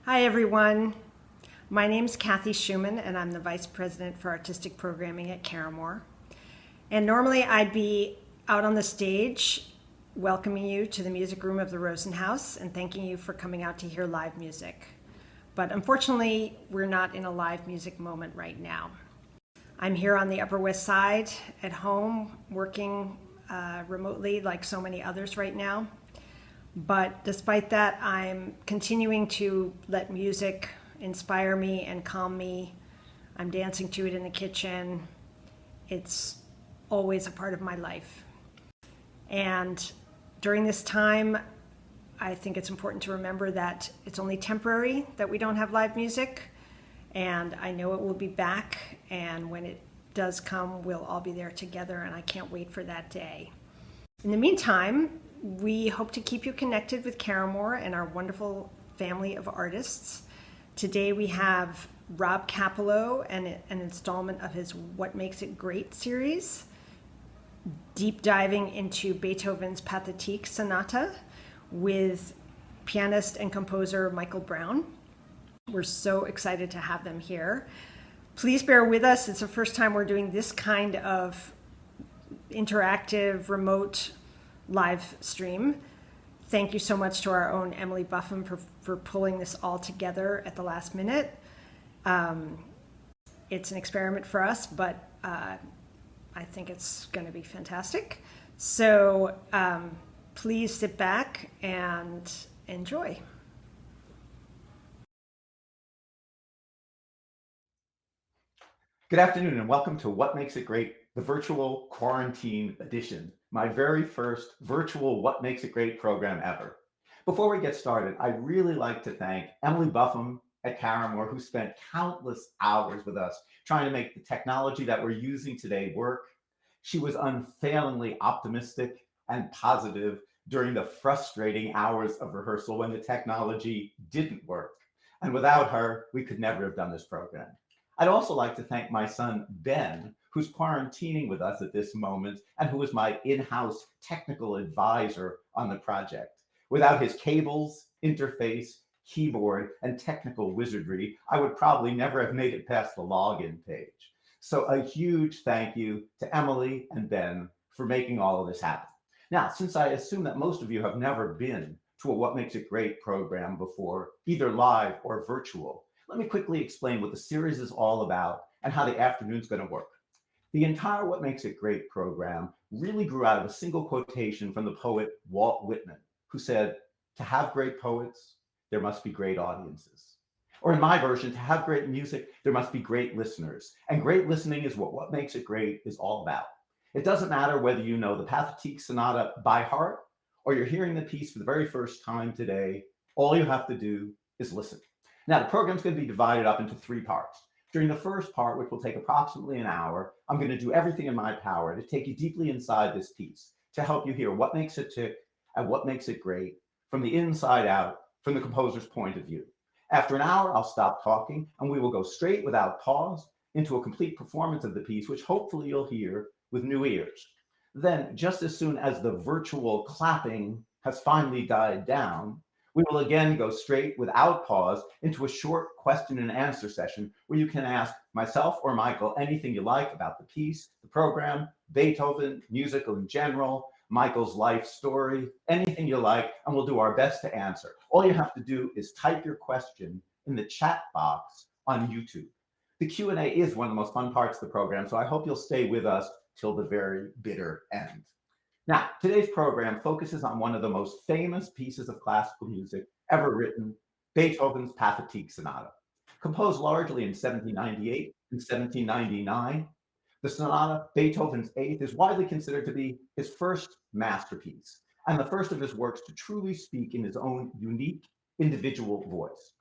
Hi, everyone. My name's Kathy Schumann, and I'm the Vice President for Artistic Programming at Caramoor. And normally I'd be out on the stage welcoming you to the music room of the Rosen House and thanking you for coming out to hear live music. But unfortunately, we're not in a live music moment right now. I'm here on the Upper West Side at home working remotely like so many others right now. But despite that, I'm continuing to let music inspire me and calm me. I'm dancing to it in the kitchen. It's always a part of my life. And during this time, I think it's important to remember that it's only temporary that we don't have live music. And I know it will be back. And when it does come, we'll all be there together. And I can't wait for that day. In the meantime, we hope to keep you connected with Caramoor and our wonderful family of artists. Today we have Rob Kapilow and an installment of his What Makes It Great series, deep diving into Beethoven's Pathétique Sonata with pianist and composer Michael Brown. We're so excited to have them here. Please bear with us. It's the first time we're doing this kind of interactive, remote live stream. Thank you so much to our own Emily Buffum for pulling this all together at the last minute. It's an experiment for us, but I think it's going to be fantastic. So please sit back and enjoy. Good afternoon and welcome to What Makes It Great, the virtual quarantine edition, my very first virtual What Makes It Great program ever. Before we get started, I'd really like to thank Emily Buffum at Caramoor, who spent countless hours with us trying to make the technology that we're using today work. She was unfailingly optimistic and positive during the frustrating hours of rehearsal when the technology didn't work. And without her, we could never have done this program. I'd also like to thank my son, Ben, who's quarantining with us at this moment and who is my in-house technical advisor on the project. Without his cables, interface, keyboard, and technical wizardry, I would probably never have made it past the login page. So a huge thank you to Emily and Ben for making all of this happen. Now, since I assume that most of you have never been to a What Makes It Great program before, either live or virtual, let me quickly explain what the series is all about and how the afternoon's going to work. The entire What Makes It Great program really grew out of a single quotation from the poet Walt Whitman, who said, "To have great poets, there must be great audiences." Or in my version, to have great music, there must be great listeners. And great listening is what Makes It Great is all about. It doesn't matter whether you know the Pathétique Sonata by heart or you're hearing the piece for the very first time today. All you have to do is listen. Now, the program's going to be divided up into three parts. During the first part, which will take approximately an hour, I'm going to do everything in my power to take you deeply inside this piece, to help you hear what makes it tick and what makes it great from the inside out, from the composer's point of view. After an hour, I'll stop talking and we will go straight without pause into a complete performance of the piece, which hopefully you'll hear with new ears. Then, just as soon as the virtual clapping has finally died down, we will again go straight without pause into a short question and answer session where you can ask myself or Michael anything you like about the piece, the program, Beethoven, musical in general, Michael's life story, anything you like, and we'll do our best to answer. All you have to do is type your question in the chat box on YouTube. The Q&A is one of the most fun parts of the program, so I hope you'll stay with us till the very bitter end. Now, today's program focuses on one of the most famous pieces of classical music ever written, Beethoven's Pathétique Sonata. Composed largely in 1798 and 1799, the sonata, Beethoven's Eighth, is widely considered to be his first masterpiece and the first of his works to truly speak in his own unique individual voice.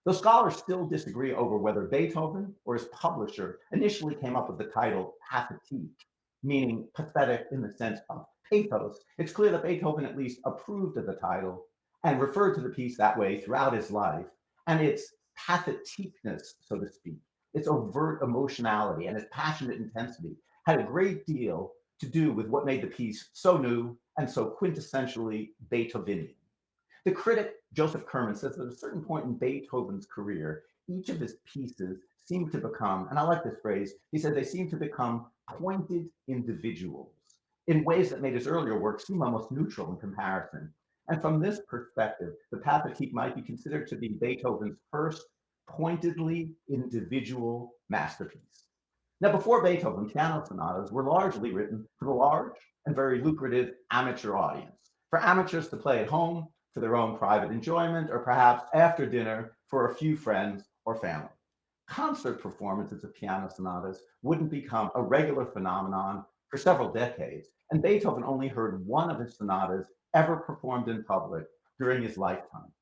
Though scholars still disagree over whether Beethoven or his publisher initially came up with the title Pathétique, meaning pathetic in the sense of pathos, it's clear that Beethoven at least approved of the title and referred to the piece that way throughout his life. And its pathetiqueness, so to speak, its overt emotionality and its passionate intensity had a great deal to do with what made the piece so new and so quintessentially Beethovenian. The critic Joseph Kerman says that at a certain point in Beethoven's career, each of his pieces seemed to become, and I like this phrase, he said they seemed to become pointed individuals in ways that made his earlier work seem almost neutral in comparison. And from this perspective, the Pathétique might be considered to be Beethoven's first pointedly individual masterpiece. Now, before Beethoven, piano sonatas were largely written for the large and very lucrative amateur audience, for amateurs to play at home for their own private enjoyment, or perhaps after dinner for a few friends or family. Concert performances of piano sonatas wouldn't become a regular phenomenon for several decades, and Beethoven only heard one of his sonatas ever performed in public during his lifetime.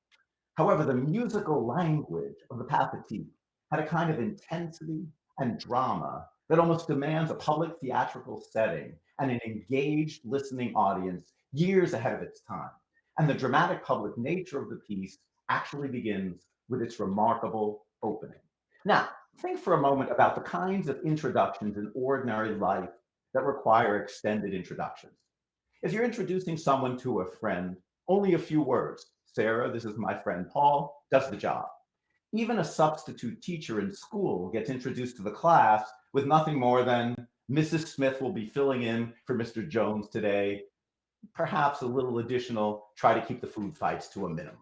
However, the musical language of the Pathétique had a kind of intensity and drama that almost demands a public theatrical setting and an engaged listening audience years ahead of its time. And the dramatic public nature of the piece actually begins with its remarkable opening. Now, think for a moment about the kinds of introductions in ordinary life that require extended introductions. If you're introducing someone to a friend, only a few words. Sarah, this is my friend Paul, does the job. Even a substitute teacher in school gets introduced to the class with nothing more than Mrs. Smith will be filling in for Mr. Jones today, perhaps a little additional, try to keep the food fights to a minimum.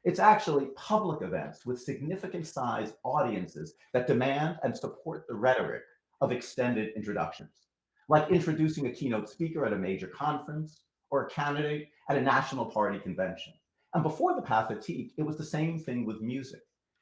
It's actually public events with significant size audiences that demand and support the rhetoric of extended introductions, like introducing a keynote speaker at a major conference or a candidate at a national party convention. And before the Pathétique, it was the same thing with music.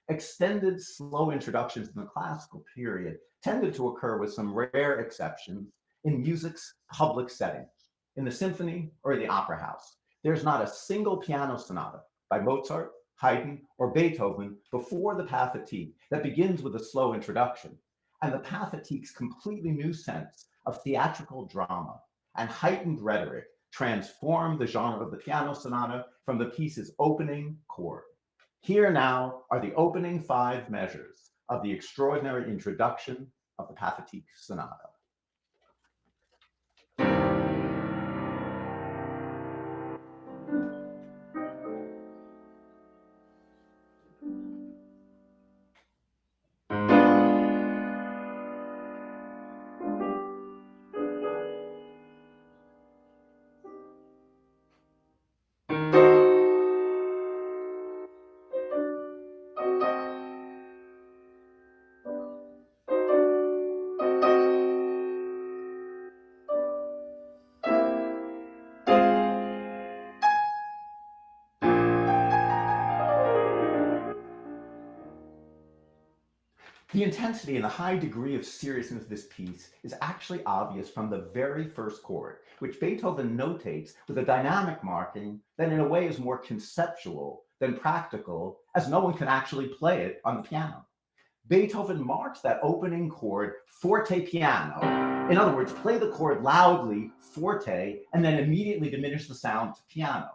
Extended, slow introductions in the classical period tended to occur, with some rare exceptions, in music's public settings, in the symphony or in the opera house. There's not a single piano sonata by Mozart, Haydn, or Beethoven before the Pathétique that begins with a slow introduction. And the Pathétique's completely new sense of theatrical drama and heightened rhetoric transformed the genre of the piano sonata from the piece's opening chord. Here now are the opening 5 measures of the extraordinary introduction of the Pathétique sonata. The intensity and the high degree of seriousness of this piece is actually obvious from the very first chord, which Beethoven notates with a dynamic marking that in a way is more conceptual than practical, as no one can actually play it on the piano. Beethoven marks that opening chord forte piano. In other words, play the chord loudly, forte, and then immediately diminish the sound to piano.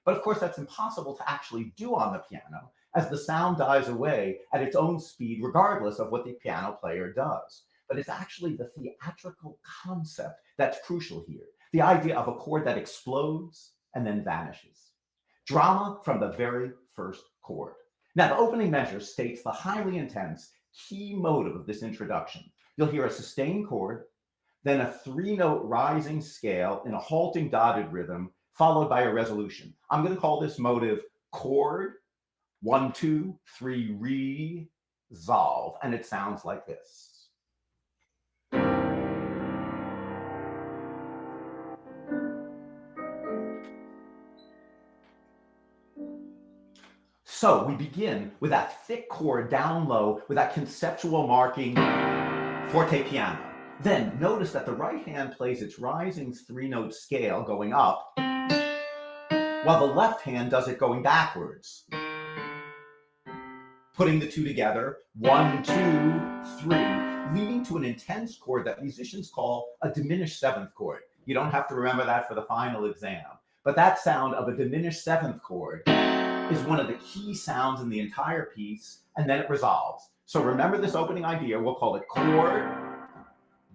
But of course, that's impossible to actually do on the piano, as the sound dies away at its own speed, regardless of what the piano player does. But it's actually the theatrical concept that's crucial here, the idea of a chord that explodes and then vanishes. Drama from the very first chord. Now, the opening measure states the highly intense key motive of this introduction. You'll hear a sustained chord, then a 3-note rising scale in a halting dotted rhythm, followed by a resolution. I'm going to call this motive chord 1, 2, 3, resolve, and it sounds like this. So we begin with that thick chord down low with that conceptual marking forte piano. Then notice that the right hand plays its rising 3-note scale going up, while the left hand does it going backwards. Putting the two together, 1, 2, 3, leading to an intense chord that musicians call a diminished 7th chord. You don't have to remember that for the final exam. But that sound of a diminished 7th chord is one of the key sounds in the entire piece, and then it resolves. So remember this opening idea, we'll call it chord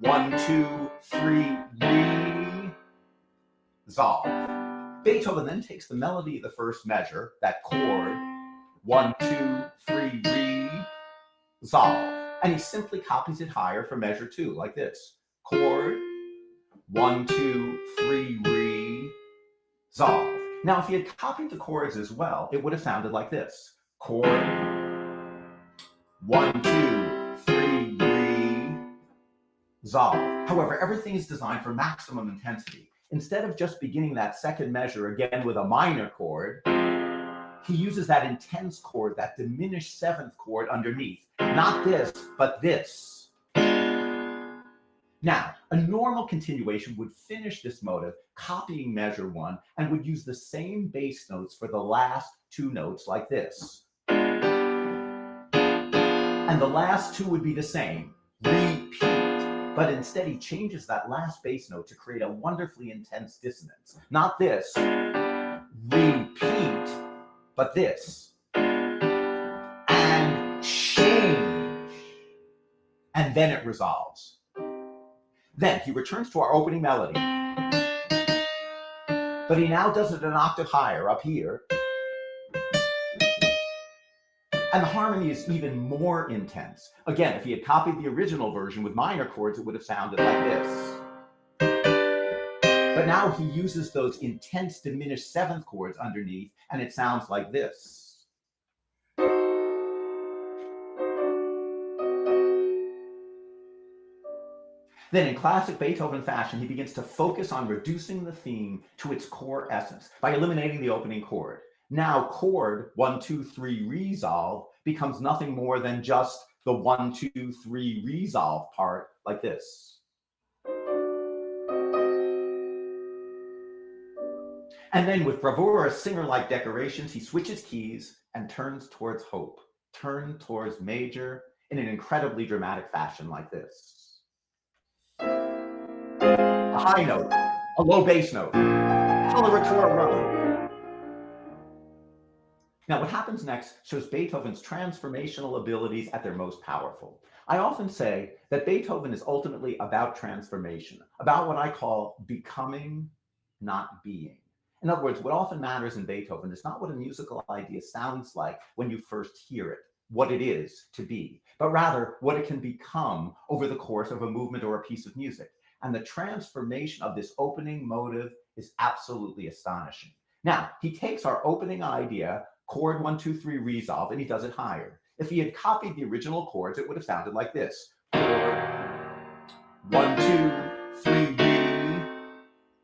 1, 2, 3, resolve. Beethoven then takes the melody of the first measure, that chord, 1, 2, 3, resolve, and he simply copies it higher for measure 2, like this. Chord, 1, 2, 3, resolve. Now, if he had copied the chords as well, it would have sounded like this. Chord, 1, 2, 3, resolve. However, everything is designed for maximum intensity. Instead of just beginning that second measure again with a minor chord, he uses that intense chord, that diminished seventh chord underneath. Not this, but this. Now, a normal continuation would finish this motive, copying measure 1, and would use the same bass notes for the last 2 notes like this. And the last 2 would be the same, repeat. But instead he changes that last bass note to create a wonderfully intense dissonance. Not this, repeat, but this. And change. And then it resolves. Then he returns to our opening melody. But he now does it an octave higher up here. And the harmony is even more intense. Again, if he had copied the original version with minor chords, it would have sounded like this. But now he uses those intense diminished seventh chords underneath, and it sounds like this. Then in classic Beethoven fashion, he begins to focus on reducing the theme to its core essence by eliminating the opening chord. Now chord 1, 2, 3 resolve becomes nothing more than just the 1, 2, 3 resolve part like this. And then with bravura singer-like decorations, he switches keys and turns towards hope, turn towards major in an incredibly dramatic fashion like this. A high note, a low bass note, coloratura Rondo. Now, what happens next shows Beethoven's transformational abilities at their most powerful. I often say that Beethoven is ultimately about transformation, about what I call becoming, not being. In other words, what often matters in Beethoven is not what a musical idea sounds like when you first hear it, what it is to be, but rather what it can become over the course of a movement or a piece of music. And the transformation of this opening motive is absolutely astonishing. Now, he takes our opening idea, chord 1, 2, 3 resolve, and he does it higher. If he had copied the original chords, it would have sounded like this. Chord 1, 2, 3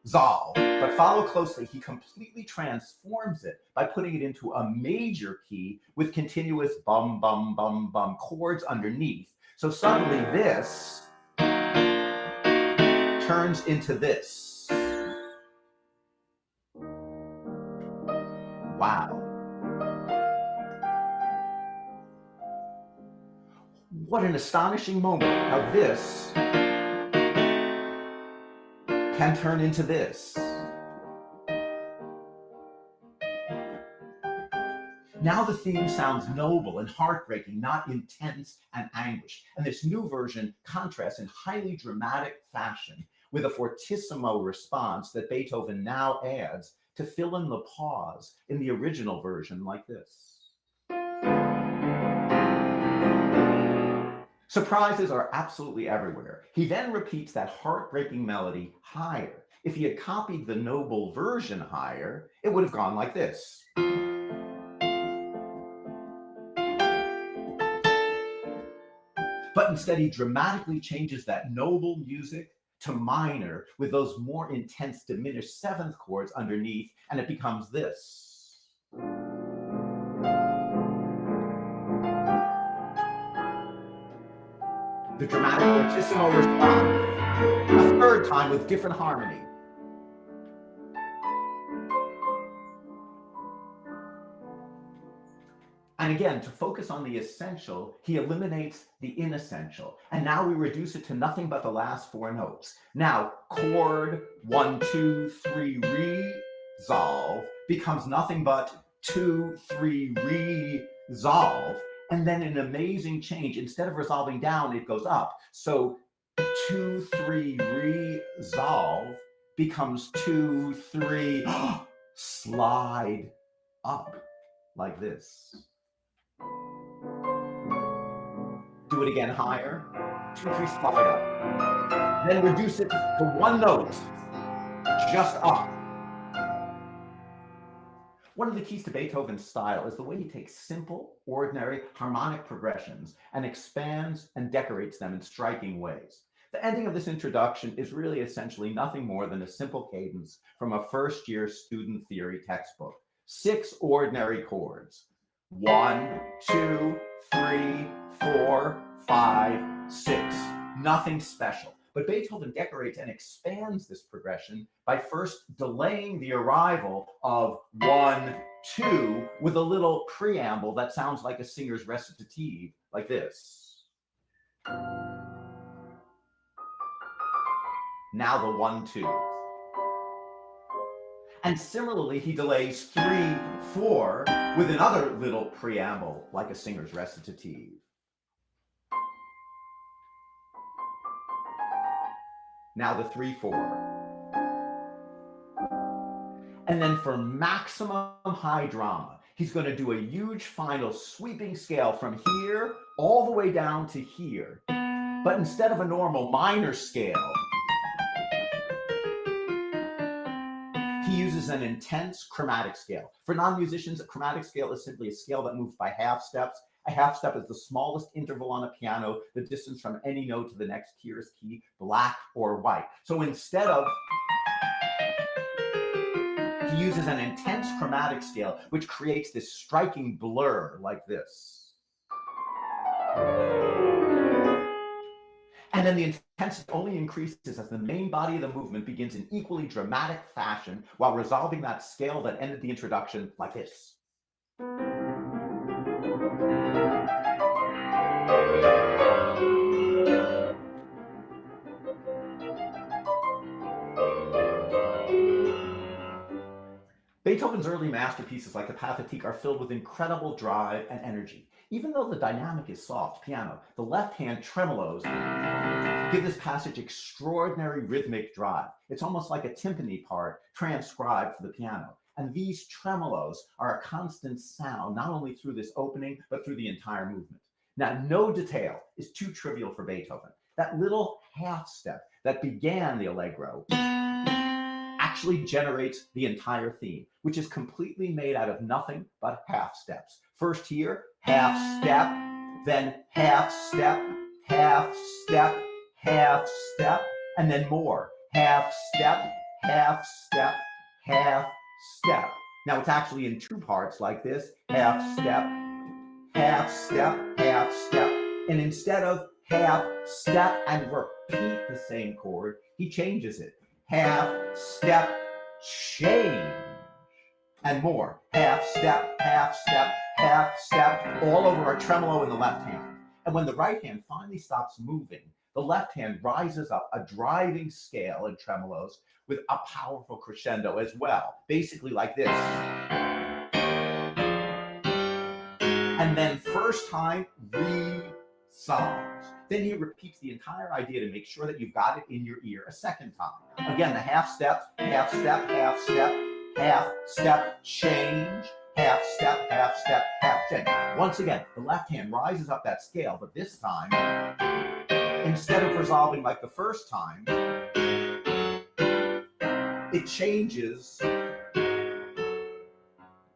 resolve. But follow closely, he completely transforms it by putting it into a major key with continuous bum, bum, bum, bum chords underneath. So suddenly this turns into this. Wow. What an astonishing moment how this can turn into this. Now the theme sounds noble and heartbreaking, not intense and anguished. And this new version contrasts in highly dramatic fashion with a fortissimo response that Beethoven now adds to fill in the pause in the original version like this. Surprises are absolutely everywhere. He then repeats that heartbreaking melody higher. If he had copied the noble version higher, it would have gone like this. But instead, he dramatically changes that noble music to minor with those more intense diminished seventh chords underneath, and it becomes this. The dramatic fortissimo response, a third time with different harmony. And again, to focus on the essential, he eliminates the inessential. And now we reduce it to nothing but the last 4 notes. Now, chord 1, 2, 3 resolve becomes nothing but 2, 3 resolve. And then an amazing change. Instead of resolving down, it goes up. So 2, 3 resolve becomes 2, 3 slide up like this. Do it again higher, 2, 3, slide up. Then reduce it to one note, just up. One of the keys to Beethoven's style is the way he takes simple, ordinary harmonic progressions and expands and decorates them in striking ways. The ending of this introduction is really essentially nothing more than a simple cadence from a first-year student theory textbook. 6 ordinary chords. 1, 2, 3, 4, 5, 6. Nothing special. But Beethoven decorates and expands this progression by first delaying the arrival of 1, 2 with a little preamble that sounds like a singer's recitative, like this. Now the 1, 2. And similarly, he delays 3, 4 with another little preamble, like a singer's recitative. Now the 3, 4. And then for maximum high drama, he's going to do a huge final sweeping scale from here all the way down to here. But instead of a normal minor scale, he uses an intense chromatic scale. For non-musicians, a chromatic scale is simply a scale that moves by half steps. A half step is the smallest interval on a piano, the distance from any note to the next tierest key, black or white. So instead of, he uses an intense chromatic scale, which creates this striking blur like this. And then the intensity only increases as the main body of the movement begins in equally dramatic fashion while resolving that scale that ended the introduction like this. Beethoven's early masterpieces like the Pathétique are filled with incredible drive and energy. Even though the dynamic is soft piano, the left hand tremolos give this passage extraordinary rhythmic drive. It's almost like a timpani part transcribed for the piano. And these tremolos are a constant sound, not only through this opening, but through the entire movement. Now, no detail is too trivial for Beethoven. That little half step that began the allegro actually generates the entire theme, which is completely made out of nothing but half steps. First here, half step, then half step, half step, half step, and then more. Half step, half step, half step. Now it's actually in 2 parts like this, half step, half step, half step. And instead of half step and repeat the same chord, he changes it. Half step, change, and more. Half step, half step, half step, all over a tremolo in the left hand. And when the right hand finally stops moving, the left hand rises up a driving scale in tremolos with a powerful crescendo as well, basically like this. And then first time, resolves. Then he repeats the entire idea to make sure that you've got it in your ear a second time. Again, the half steps, half step, half step, half step, change, half step, half step, half change. Once again, the left hand rises up that scale, but this time, instead of resolving like the first time, it changes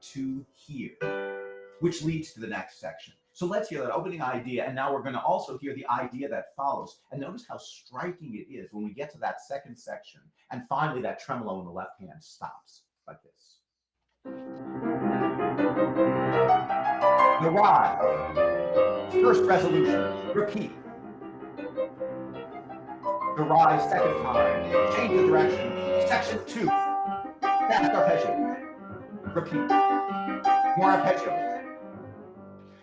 to here, which leads to the next section. So let's hear that opening idea, and now we're going to also hear the idea that follows. And notice how striking it is when we get to that second section, and finally that tremolo in the left hand stops like this. The rise, first resolution, repeat. The rise, second time, change the direction, section 2, fast arpeggio, repeat, more arpeggio.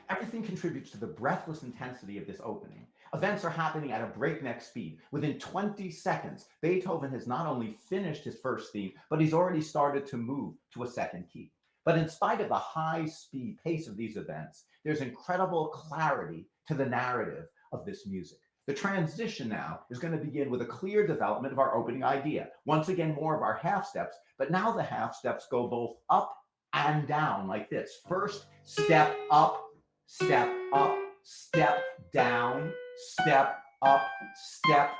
Everything contributes to the breathless intensity of this opening. Events are happening at a breakneck speed. Within 20 seconds, Beethoven has not only finished his first theme, but he's already started to move to a second key. But in spite of the high speed pace of these events, there's incredible clarity to the narrative of this music. The transition now is going to begin with a clear development of our opening idea. Once again, more of our half steps, but now the half steps go both up and down like this. First, step up, step up, step down, step up, step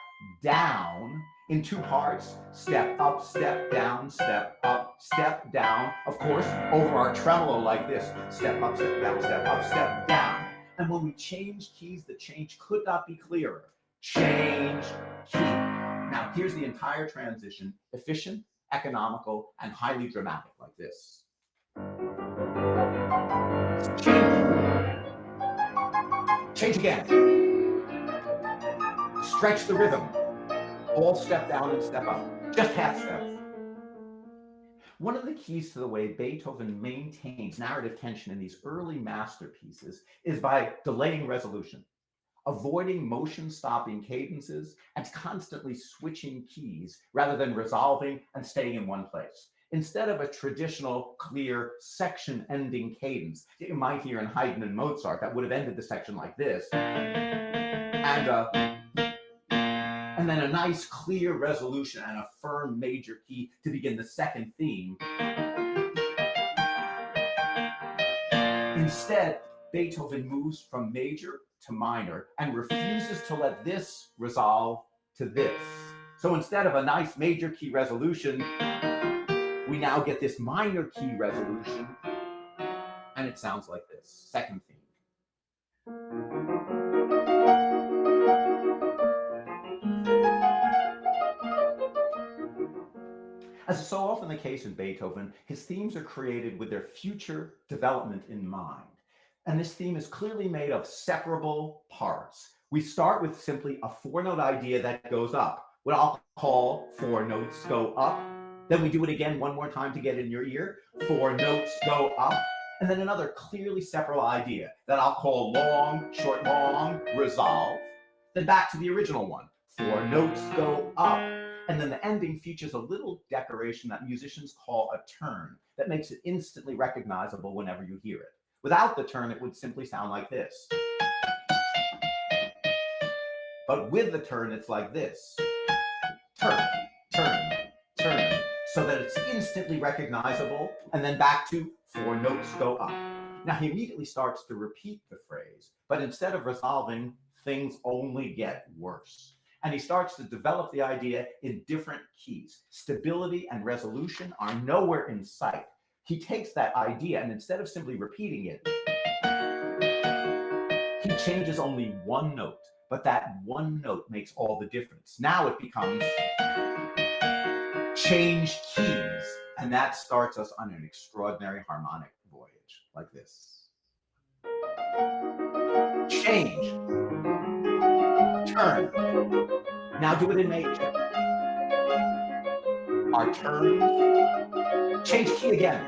down in two parts. Step up, step down, step up, step down. Of course, over our tremolo like this. Step up, step down, step up, step down. And when we change keys, the change could not be clearer. Change key. Now, here's the entire transition, efficient, economical, and highly dramatic like this. Change. Change again. Stretch the rhythm. All step down and step up. Just half steps. One of the keys to the way Beethoven maintains narrative tension in these early masterpieces is by delaying resolution, avoiding motion-stopping cadences, and constantly switching keys rather than resolving and staying in one place. Instead of a traditional, clear, section-ending cadence that you might hear in Haydn and Mozart that would have ended the section like this, and then a nice, clear resolution and a firm major key to begin the second theme. Instead, Beethoven moves from major to minor and refuses to let this resolve to this. So instead of a nice major key resolution, we now get this minor key resolution, and it sounds like this. Second theme. As is so often the case in Beethoven, his themes are created with their future development in mind. And this theme is clearly made of separable parts. We start with simply a four-note idea that goes up, what I'll call four notes go up. Then we do it again one more time to get in your ear. Four notes go up. And then another clearly separable idea that I'll call long, short, long, resolve. Then back to the original one. Four notes go up. And then the ending features a little decoration that musicians call a turn that makes it instantly recognizable whenever you hear it. Without the turn, it would simply sound like this. But with the turn, it's like this. Turn, turn, turn, so that it's instantly recognizable, and then back to four notes go up. Now he immediately starts to repeat the phrase, but instead of resolving, things only get worse. And he starts to develop the idea in different keys. Stability and resolution are nowhere in sight. He takes that idea and instead of simply repeating it, he changes only one note, but that one note makes all the difference. Now it becomes change keys, and that starts us on an extraordinary harmonic voyage like this. Change, turn. Now do it in major. Our turns. Change key again.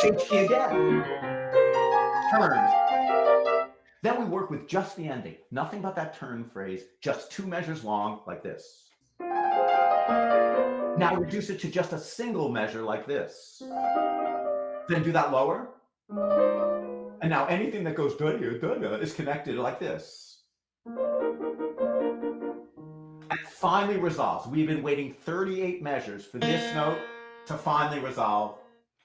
Change key again. Turns. Then we work with just the ending. Nothing but that turn phrase, just two measures long, like this. Now reduce it to just a single measure like this. Then do that lower. And now anything that goes da-da is connected like this. And finally resolves. We've been waiting 38 measures for this note to finally resolve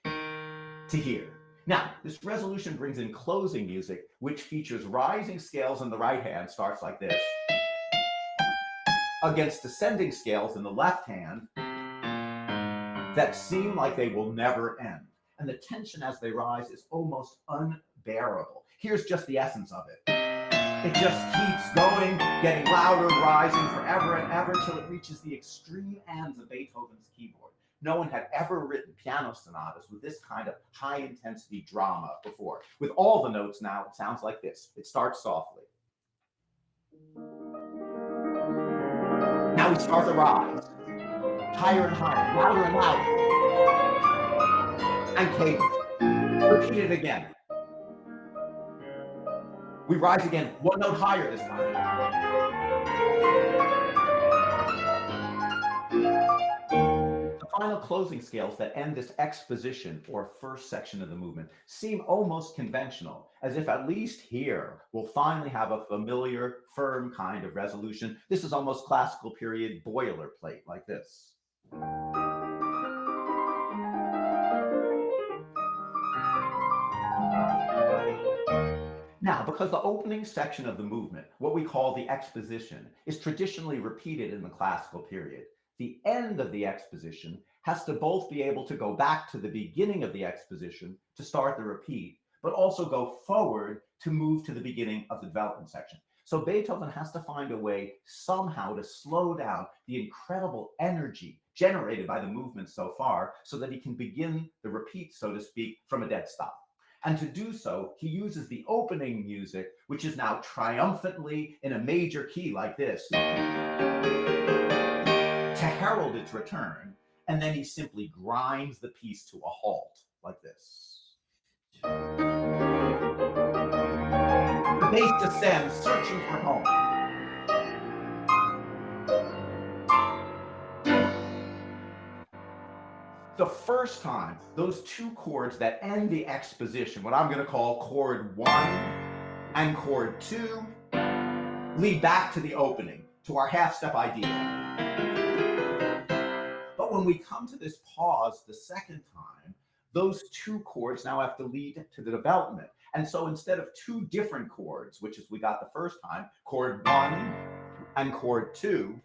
to here. Now, this resolution brings in closing music, which features rising scales in the right hand, starts like this, against descending scales in the left hand that seem like they will never end. And the tension as they rise is almost unbearable. Here's just the essence of it. It just keeps going, getting louder, rising forever and ever till it reaches the extreme ends of Beethoven's keyboard. No one had ever written piano sonatas with this kind of high-intensity drama before. With all the notes now, it sounds like this. It starts softly. Now we start the rise. Higher and higher, louder and louder. And cadence. Repeat it again. We rise again, one note higher this time. The final closing scales that end this exposition or first section of the movement seem almost conventional, as if at least here we'll finally have a familiar, firm kind of resolution. This is almost classical period boilerplate like this. Now, because the opening section of the movement, what we call the exposition, is traditionally repeated in the classical period, the end of the exposition has to both be able to go back to the beginning of the exposition to start the repeat, but also go forward to move to the beginning of the development section. So Beethoven has to find a way somehow to slow down the incredible energy generated by the movement so far so that he can begin the repeat, so to speak, from a dead stop. And to do so, he uses the opening music, which is now triumphantly in a major key like this, to herald its return, and then he simply grinds the piece to a halt like this. The bass descends, searching for home. The first time, those two chords that end the exposition, what I'm going to call chord 1 and chord 2, lead back to the opening, to our half-step idea. But when we come to this pause the second time, those two chords now have to lead to the development. And so instead of two different chords, which is we got the first time, chord 1 and chord 2,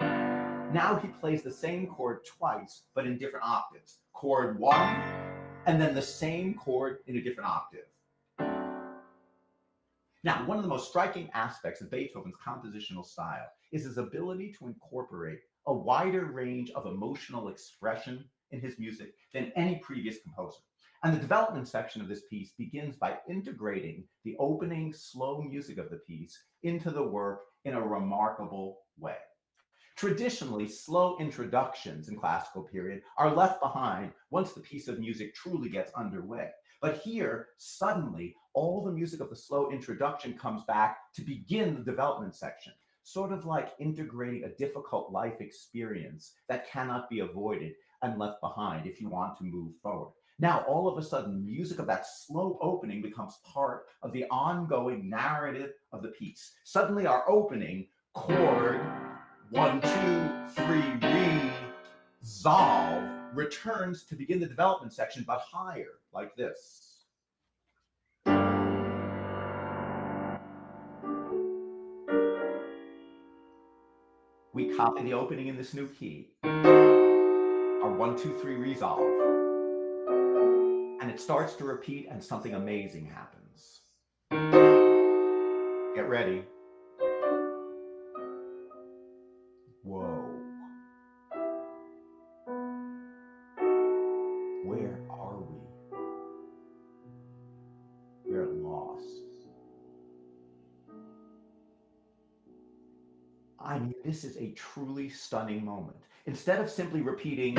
now he plays the same chord twice, but in different octaves. Chord 1, and then the same chord in a different octave. Now, one of the most striking aspects of Beethoven's compositional style is his ability to incorporate a wider range of emotional expression in his music than any previous composer. And the development section of this piece begins by integrating the opening slow music of the piece into the work in a remarkable way. Traditionally, slow introductions in classical period are left behind once the piece of music truly gets underway. But here, suddenly, all the music of the slow introduction comes back to begin the development section, sort of like integrating a difficult life experience that cannot be avoided and left behind if you want to move forward. Now, all of a sudden, music of that slow opening becomes part of the ongoing narrative of the piece. Suddenly, our opening, chord 1, 2, 3, resolve, returns to begin the development section, but higher, like this. We copy the opening in this new key, our 1, 2, 3 resolve, and it starts to repeat and something amazing happens. Get ready. Whoa. Where are we? We're lost. I mean, this is a truly stunning moment. Instead of simply repeating,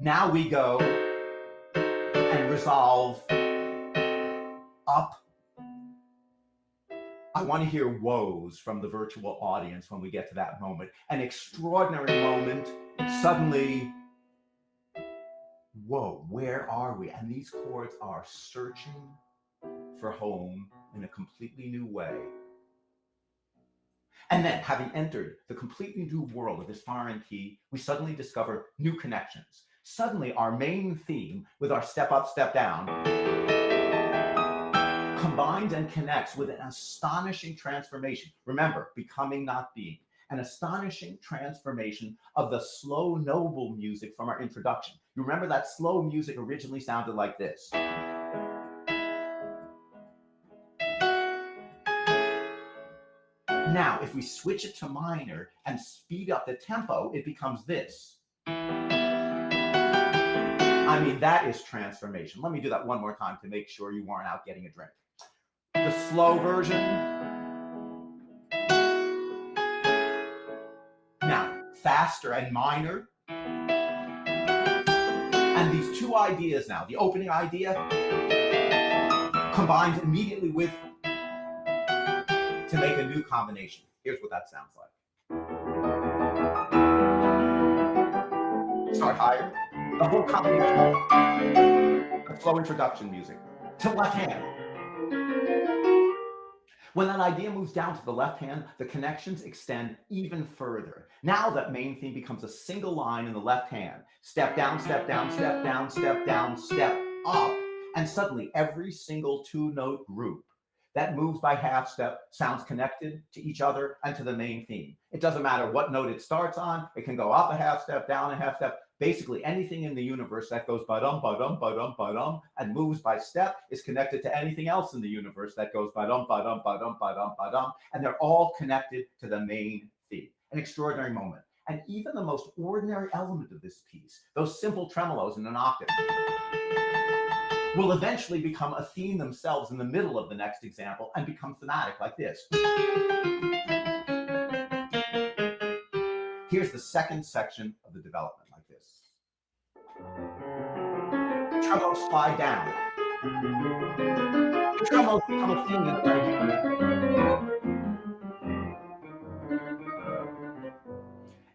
now we go and resolve up. I want to hear woes from the virtual audience when we get to that moment. An extraordinary moment. Suddenly, whoa, where are we? And these chords are searching for home in a completely new way. And then, having entered the completely new world of this foreign key, we suddenly discover new connections. Suddenly, our main theme with our step up, step down combines and connects with an astonishing transformation. Remember, becoming, not being. An astonishing transformation of the slow, noble music from our introduction. You remember that slow music originally sounded like this. Now, if we switch it to minor and speed up the tempo, it becomes this. I mean, that is transformation. Let me do that one more time to make sure you aren't out getting a drink. The slow version. Now, faster and minor. And these two ideas now, the opening idea combines immediately with to make a new combination. Here's what that sounds like. start higher. The whole combination of slow introduction music to left hand. When that idea moves down to the left hand, the connections extend even further. Now that main theme becomes a single line in the left hand. Step down, step down, step down, step down, step up. And suddenly every single two-note group that moves by half step sounds connected to each other and to the main theme. It doesn't matter what note it starts on. It can go up a half step, down a half step. Basically, anything in the universe that goes ba-dum, ba-dum, ba-dum, ba-dum, and moves by step is connected to anything else in the universe that goes ba-dum, ba-dum, ba-dum, ba-dum, ba-dum, and they're all connected to the main theme. An extraordinary moment. And even the most ordinary element of this piece, those simple tremolos in an octave, will eventually become a theme themselves in the middle of the next example and become thematic like this. Here's the second section of the development like this. Tremolos slide down. The tremolos become a theme in the right hand.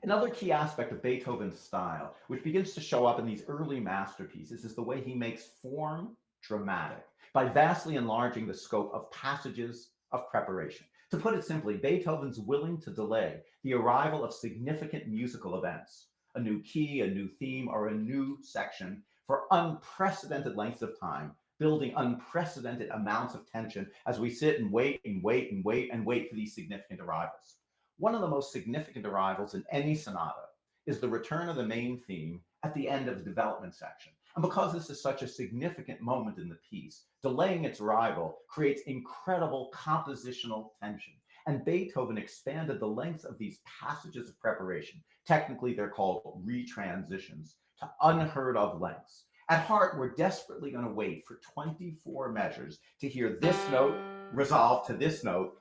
Another key aspect of Beethoven's style, which begins to show up in these early masterpieces, is the way he makes form dramatic by vastly enlarging the scope of passages of preparation. To put it simply, Beethoven's willing to delay the arrival of significant musical events, a new key, a new theme, or a new section, for unprecedented lengths of time, building unprecedented amounts of tension as we sit and wait and wait and wait and wait for these significant arrivals. One of the most significant arrivals in any sonata is the return of the main theme at the end of the development section. And because this is such a significant moment in the piece, delaying its arrival creates incredible compositional tension. And Beethoven expanded the length of these passages of preparation. Technically, they're called retransitions, to unheard of lengths. At heart, we're desperately going to wait for 24 measures to hear this note resolve to this note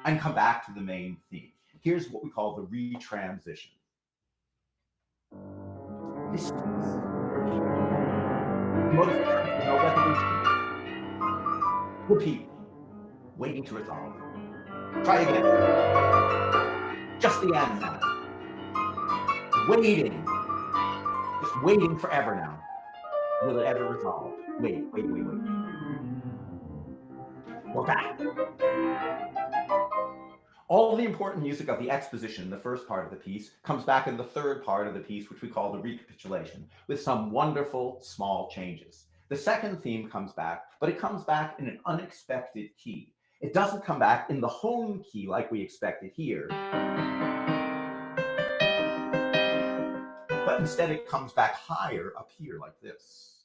and come back to the main theme. Here's what we call the retransition. This motif returns with no resolution. Repeat, waiting to resolve. Try again. Just the end now. Waiting. Just waiting forever now. Will it ever resolve? Wait, wait, wait, wait. We're back. All the important music of the exposition, the first part of the piece, comes back in the third part of the piece, which we call the recapitulation, with some wonderful small changes. The second theme comes back, but it comes back in an unexpected key. It doesn't come back in the home key like we expected here, but instead it comes back higher up here like this.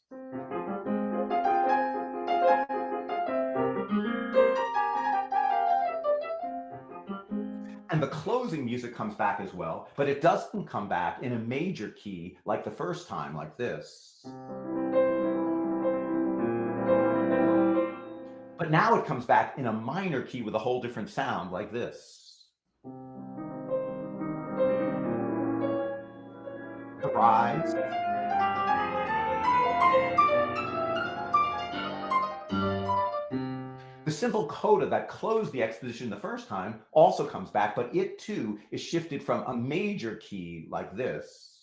And the closing music comes back as well, but it doesn't come back in a major key like the first time, like this. But now it comes back in a minor key with a whole different sound, like this. The rise. The simple coda that closed the exposition the first time also comes back, but it too is shifted from a major key like this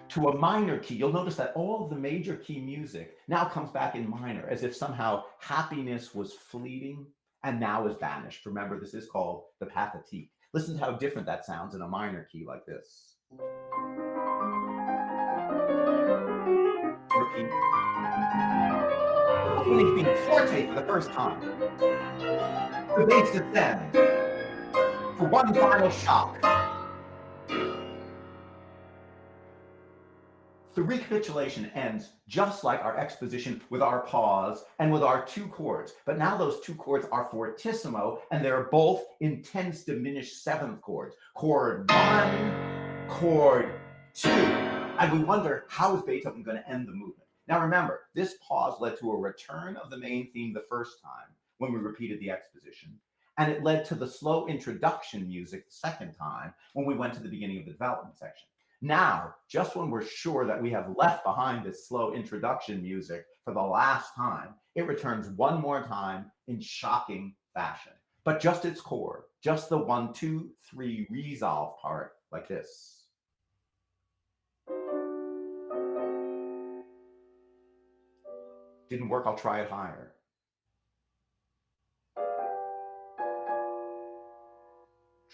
to a minor key. You'll notice that all of the major key music now comes back in minor, as if somehow happiness was fleeting and now is banished. Remember, this is called the Pathétique. Listen to how different that sounds in a minor key like this. Repeat. Opening being forte for the first time. The bass descends for one final shock. The recapitulation ends just like our exposition, with our pause and with our two chords. But now those two chords are fortissimo, and they're both intense diminished seventh chords. Chord 1, chord 2. And we wonder, how is Beethoven going to end the movement? Now remember, this pause led to a return of the main theme the first time when we repeated the exposition. And it led to the slow introduction music the second time when we went to the beginning of the development section. Now, just when we're sure that we have left behind this slow introduction music for the last time, it returns one more time in shocking fashion. but just its chord, just the 1, 2, 3 resolve part, like this. Didn't work, I'll try it higher.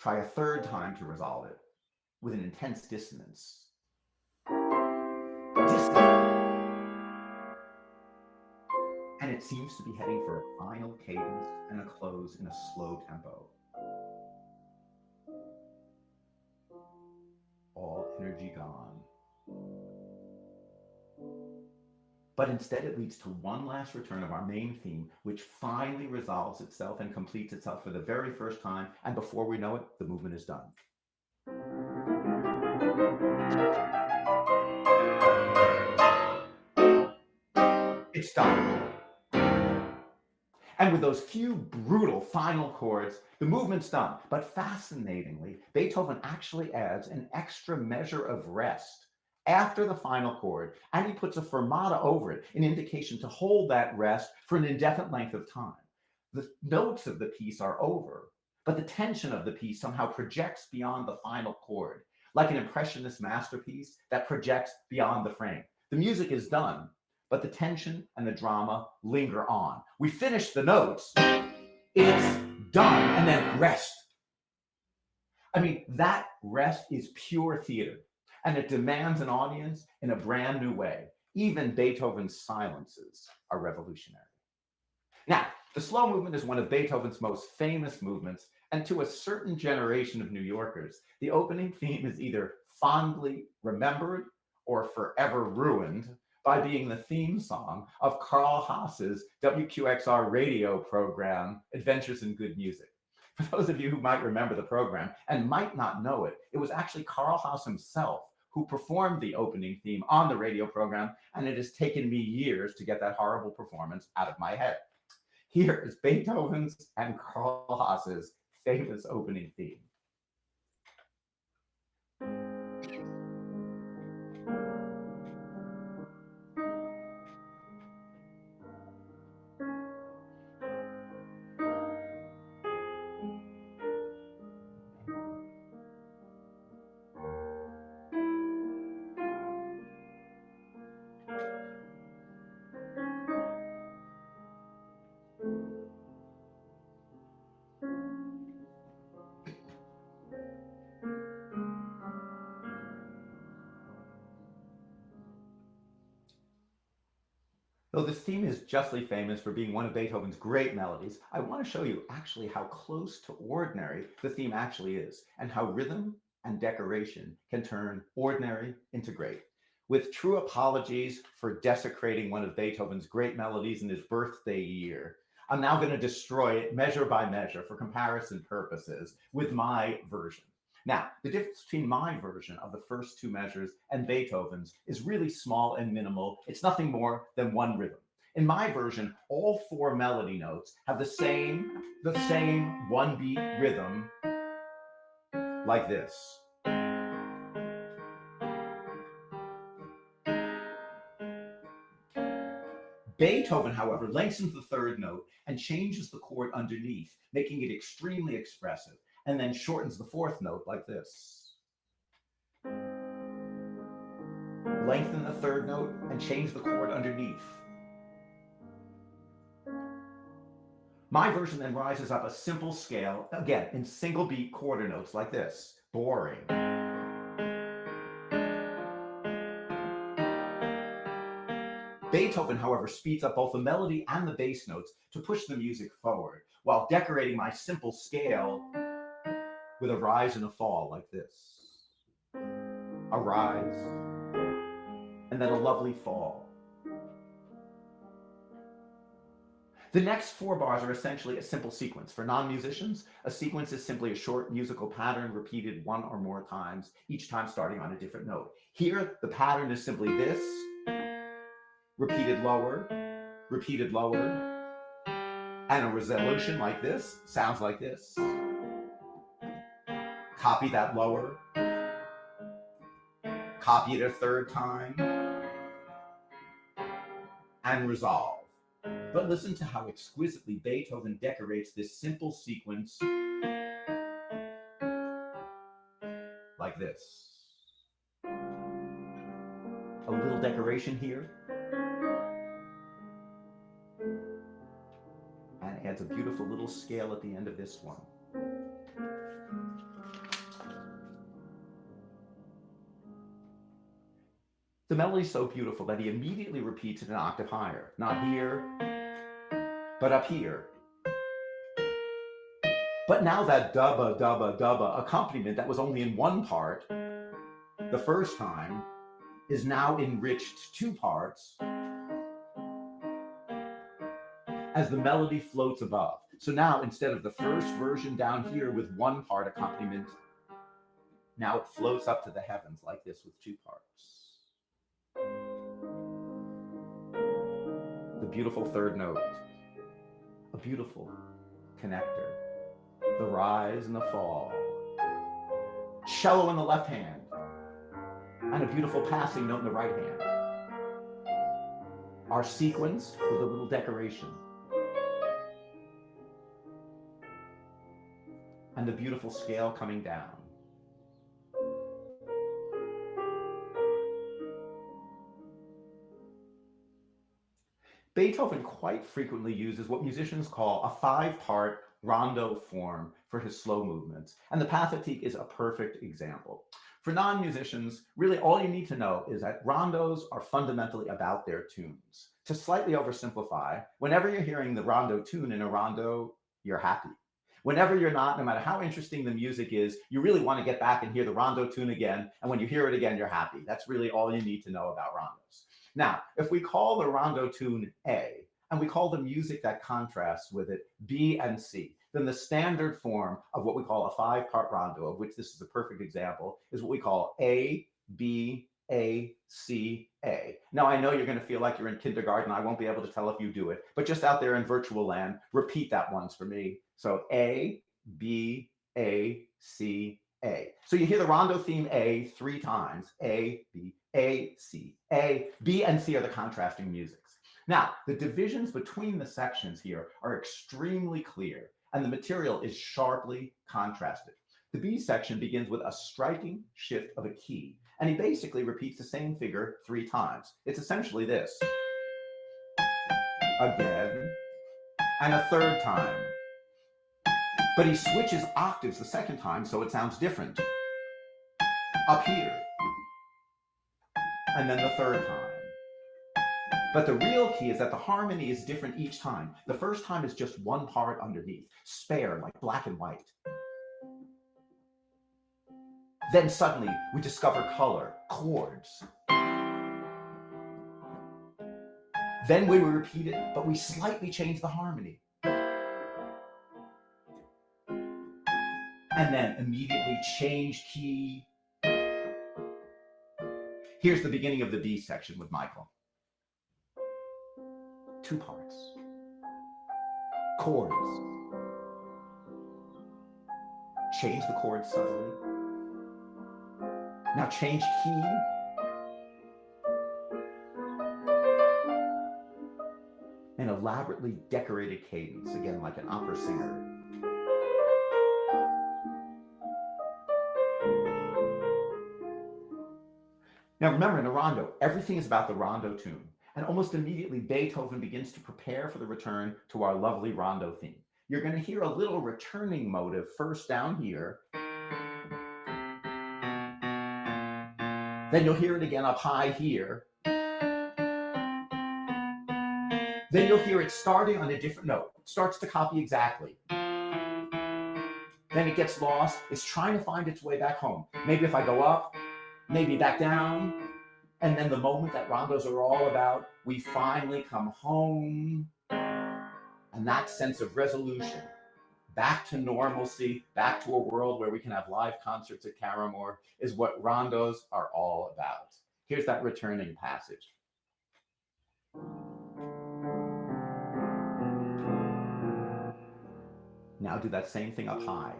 Try a third time to resolve it with an intense dissonance. And it seems to be heading for a final cadence and a close in a slow tempo. All energy gone. But instead it leads to one last return of our main theme, which finally resolves itself and completes itself for the very first time, and before we know it, the movement is done. It's done. And with those few brutal final chords, the movement's done. But fascinatingly, Beethoven actually adds an extra measure of rest after the final chord, and he puts a fermata over it, an indication to hold that rest for an indefinite length of time. The notes of the piece are over, but the tension of the piece somehow projects beyond the final chord, like an impressionist masterpiece that projects beyond the frame. The music is done, but the tension and the drama linger on. We finish the notes, it's done, and then rest. I mean, that rest is pure theater, and it demands an audience in a brand new way. Even Beethoven's silences are revolutionary. Now, the slow movement is one of Beethoven's most famous movements, and to a certain generation of New Yorkers, the opening theme is either fondly remembered or forever ruined by being the theme song of Carl Haas's WQXR radio program, Adventures in Good Music. For those of you who might remember the program and might not know it, it was actually Carl Haas himself who performed the opening theme on the radio program, and it has taken me years to get that horrible performance out of my head. Here is Beethoven's and Carl Haas's famous opening theme. Though this theme is justly famous for being one of Beethoven's great melodies, I want to show you actually how close to ordinary the theme actually is, and how rhythm and decoration can turn ordinary into great. With true apologies for desecrating one of Beethoven's great melodies in his birthday year, I'm now going to destroy it measure by measure for comparison purposes with my version. Now, the difference between my version of the first two measures and Beethoven's is really small and minimal. It's nothing more than one rhythm. In my version, all four melody notes have the same one beat rhythm, like this. Beethoven, however, lengthens the third note and changes the chord underneath, making it extremely expressive, and then shortens the fourth note like this. Lengthen the third note and change the chord underneath. My version then rises up a simple scale, again, in single beat quarter notes like this. Boring. Beethoven, however, speeds up both the melody and the bass notes to push the music forward, while decorating my simple scale with a rise and a fall like this. A rise, and then a lovely fall. The next four bars are essentially a simple sequence. For non-musicians, a sequence is simply a short musical pattern repeated one or more times, each time starting on a different note. Here, the pattern is simply this, repeated lower, and a resolution like this, sounds like this. Copy that lower, copy it a third time, and resolve. But listen to how exquisitely Beethoven decorates this simple sequence like this. A little decoration here, and adds a beautiful little scale at the end of this one. The melody is so beautiful that he immediately repeats it an octave higher. Not here, but up here. But now that dubba, dubba, dubba accompaniment that was only in one part the first time is now enriched two parts as the melody floats above. So now instead of the first version down here with one part accompaniment, now it floats up to the heavens like this with two parts. The beautiful third note, a beautiful connector, the rise and the fall, cello in the left hand, and a beautiful passing note in the right hand. Our sequence with a little decoration, and the beautiful scale coming down. Beethoven quite frequently uses what musicians call a five-part rondo form for his slow movements, and the Pathétique is a perfect example. For non-musicians, really all you need to know is that rondos are fundamentally about their tunes. To slightly oversimplify, whenever you're hearing the rondo tune in a rondo, you're happy. Whenever you're not, no matter how interesting the music is, you really want to get back and hear the rondo tune again, and when you hear it again, you're happy. That's really all you need to know about rondos. Now, if we call the rondo tune A, and we call the music that contrasts with it B and C, then the standard form of what we call a five-part rondo, of which this is a perfect example, is what we call A, B, A, C, A. Now, I know you're going to feel like you're in kindergarten. I won't be able to tell if you do it, but just out there in virtual land, repeat that once for me. So A, B, A, C, A. So you hear the rondo theme A three times, A, B, A, C, A. B and C are the contrasting musics. Now, the divisions between the sections here are extremely clear, and the material is sharply contrasted. The B section begins with a striking shift of a key, and he basically repeats the same figure three times. It's essentially this. Again, and a third time. But he switches octaves the second time, so it sounds different. Up here, and then the third time. But the real key is that the harmony is different each time. The first time is just one part underneath, spare, like black and white. Then suddenly we discover color, chords. Then we repeat it, but we slightly change the harmony. And then immediately change key. Here's the beginning of the B section with Michael. Two parts. Chords. Change the chords subtly. Now change key. An elaborately decorated cadence, again like an opera singer. Now remember, in a rondo, everything is about the rondo tune. And almost immediately, Beethoven begins to prepare for the return to our lovely rondo theme. You're going to hear a little returning motive first down here. Then you'll hear it again up high here. Then you'll hear it starting on a different note. It starts to copy exactly. Then it gets lost. It's trying to find its way back home. Maybe if I go up, maybe back down. And then the moment that rondos are all about, we finally come home. And that sense of resolution, back to normalcy, back to a world where we can have live concerts at Caramoor, is what rondos are all about. Here's that returning passage. Now do that same thing up high.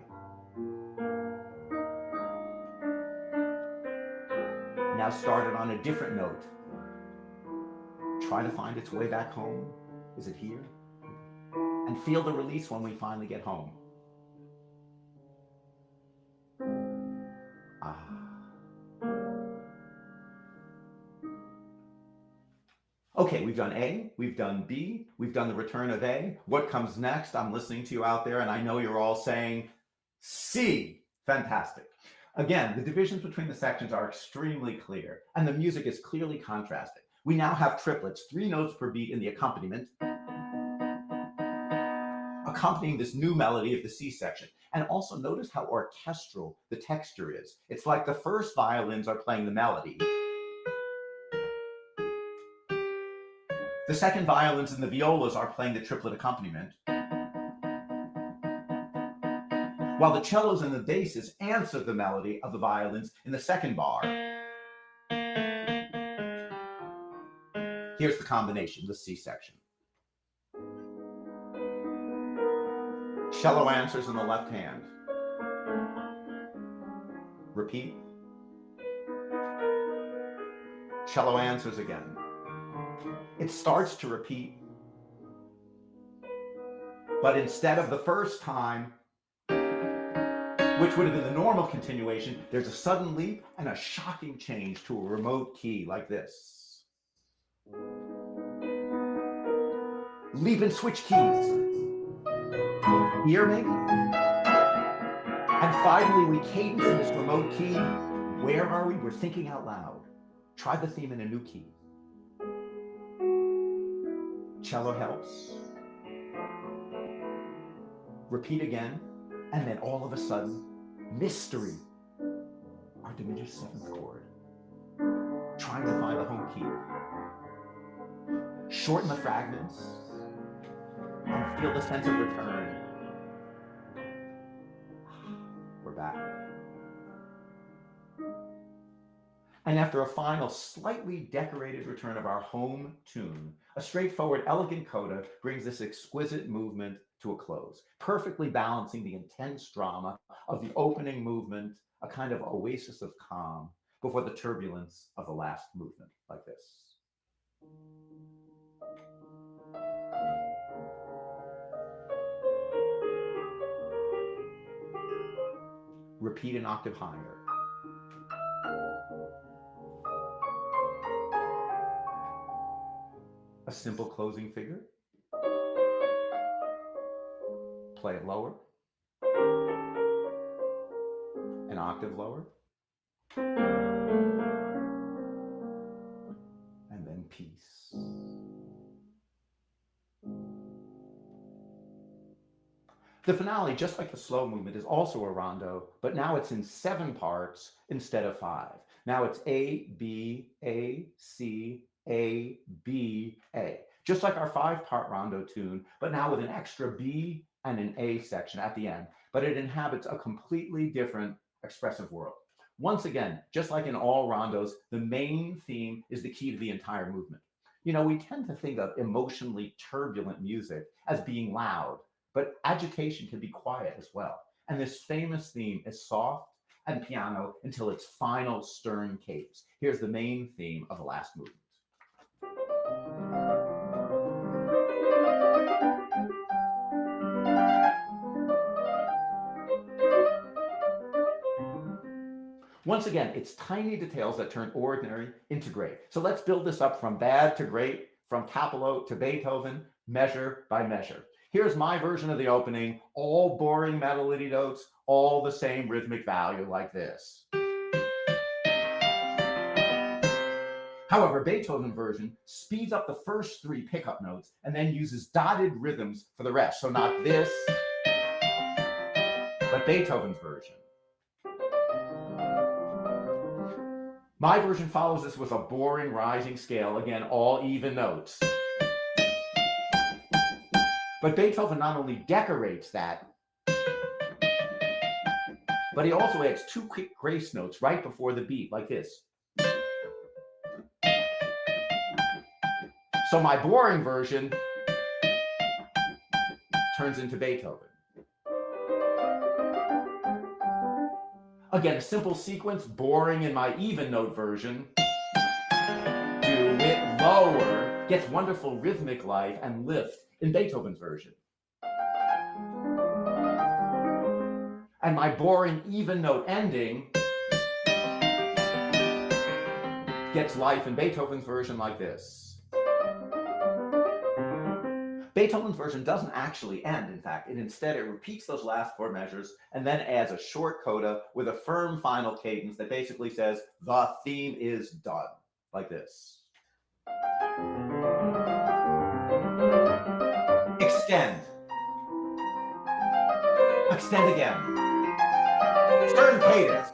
Now start it on a different note. Try to find its way back home. Is it here? And feel the release when we finally get home. Ah. Okay, we've done A, we've done B, we've done the return of A. What comes next? I'm listening to you out there, and I know you're all saying C. Fantastic. Again, the divisions between the sections are extremely clear, and the music is clearly contrasted. We now have triplets, 3 notes per beat in the accompaniment, accompanying this new melody of the C section. And also notice how orchestral the texture is. It's like the first violins are playing the melody. The second violins and the violas are playing the triplet accompaniment, while the cellos and the basses answer the melody of the violins in the second bar. Here's the combination, the C section. Cello answers in the left hand. Repeat. Cello answers again. It starts to repeat, but instead of the first time, which would have been the normal continuation, there's a sudden leap and a shocking change to a remote key like this. Leap and switch keys. Here maybe? And finally we cadence in this remote key. Where are we? We're thinking out loud. Try the theme in a new key. Cello helps. Repeat again, and then all of a sudden, mystery, our diminished 7th chord. Trying to find the home key. Shorten the fragments, and feel the sense of return. We're back. And after a final, slightly decorated return of our home tune, a straightforward, elegant coda brings this exquisite movement to a close, perfectly balancing the intense drama of the opening movement, a kind of oasis of calm before the turbulence of the last movement, like this. Repeat an octave higher. A simple closing figure. Play it lower. An octave lower. And then peace. The finale, just like the slow movement, is also a rondo, but now it's in 7 parts instead of 5. Now it's A, B, A, C, A, B, A. Just like our 5-part rondo tune, but now with an extra B and an A section at the end. But it inhabits a completely different expressive world. Once again, just like in all rondos, the main theme is the key to the entire movement. You know, we tend to think of emotionally turbulent music as being loud, but agitation can be quiet as well. And this famous theme is soft and piano until its final stern cadence. Here's the main theme of the last movement. Once again, it's tiny details that turn ordinary into great. So let's build this up from bad to great, from Kapilow to Beethoven, measure by measure. Here's my version of the opening, all boring melody notes, all the same rhythmic value like this. However, Beethoven's version speeds up the first 3 pickup notes and then uses dotted rhythms for the rest. So not this, but Beethoven's version. My version follows this with a boring rising scale, again, all even notes. But Beethoven not only decorates that, but he also adds 2 quick grace notes right before the beat, like this. So my boring version turns into Beethoven. Again, a simple sequence, boring in my even note version. Do it lower. gets wonderful rhythmic life and lift in Beethoven's version. And my boring even note ending gets life in Beethoven's version like this. Beethoven's version doesn't actually end, in fact. Instead, it repeats those last 4 measures and then adds a short coda with a firm final cadence that basically says, the theme is done, like this. Extend. Extend again. Third cadence.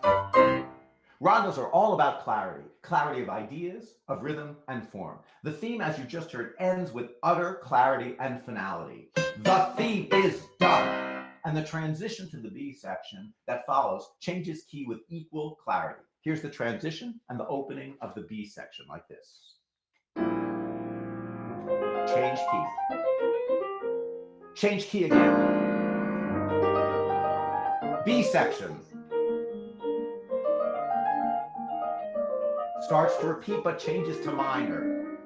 Rondos are all about clarity, clarity of ideas, of rhythm, and form. The theme, as you just heard, ends with utter clarity and finality. The theme is done. And the transition to the B section that follows changes key with equal clarity. Here's the transition and the opening of the B section like this. Change key. Change key again. B section. Starts to repeat but changes to minor.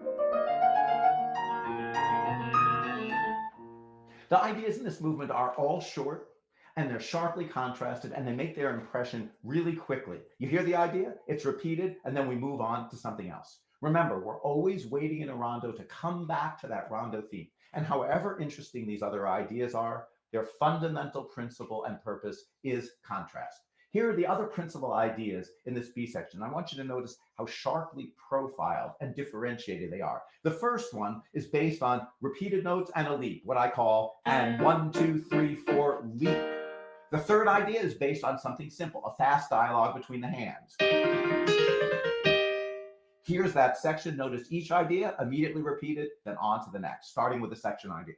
The ideas in this movement are all short and they're sharply contrasted and they make their impression really quickly. You hear the idea? It's repeated and then we move on to something else. Remember, we're always waiting in a rondo to come back to that rondo theme. And however interesting these other ideas are, their fundamental principle and purpose is contrast. Here are the other principal ideas in this B section. I want you to notice how sharply profiled and differentiated they are. The first one is based on repeated notes and a leap, what I call and 1, 2, 3, 4 leap. The third idea is based on something simple, a fast dialogue between the hands. Here's that section. Notice each idea immediately repeated, then on to the next, starting with the second idea.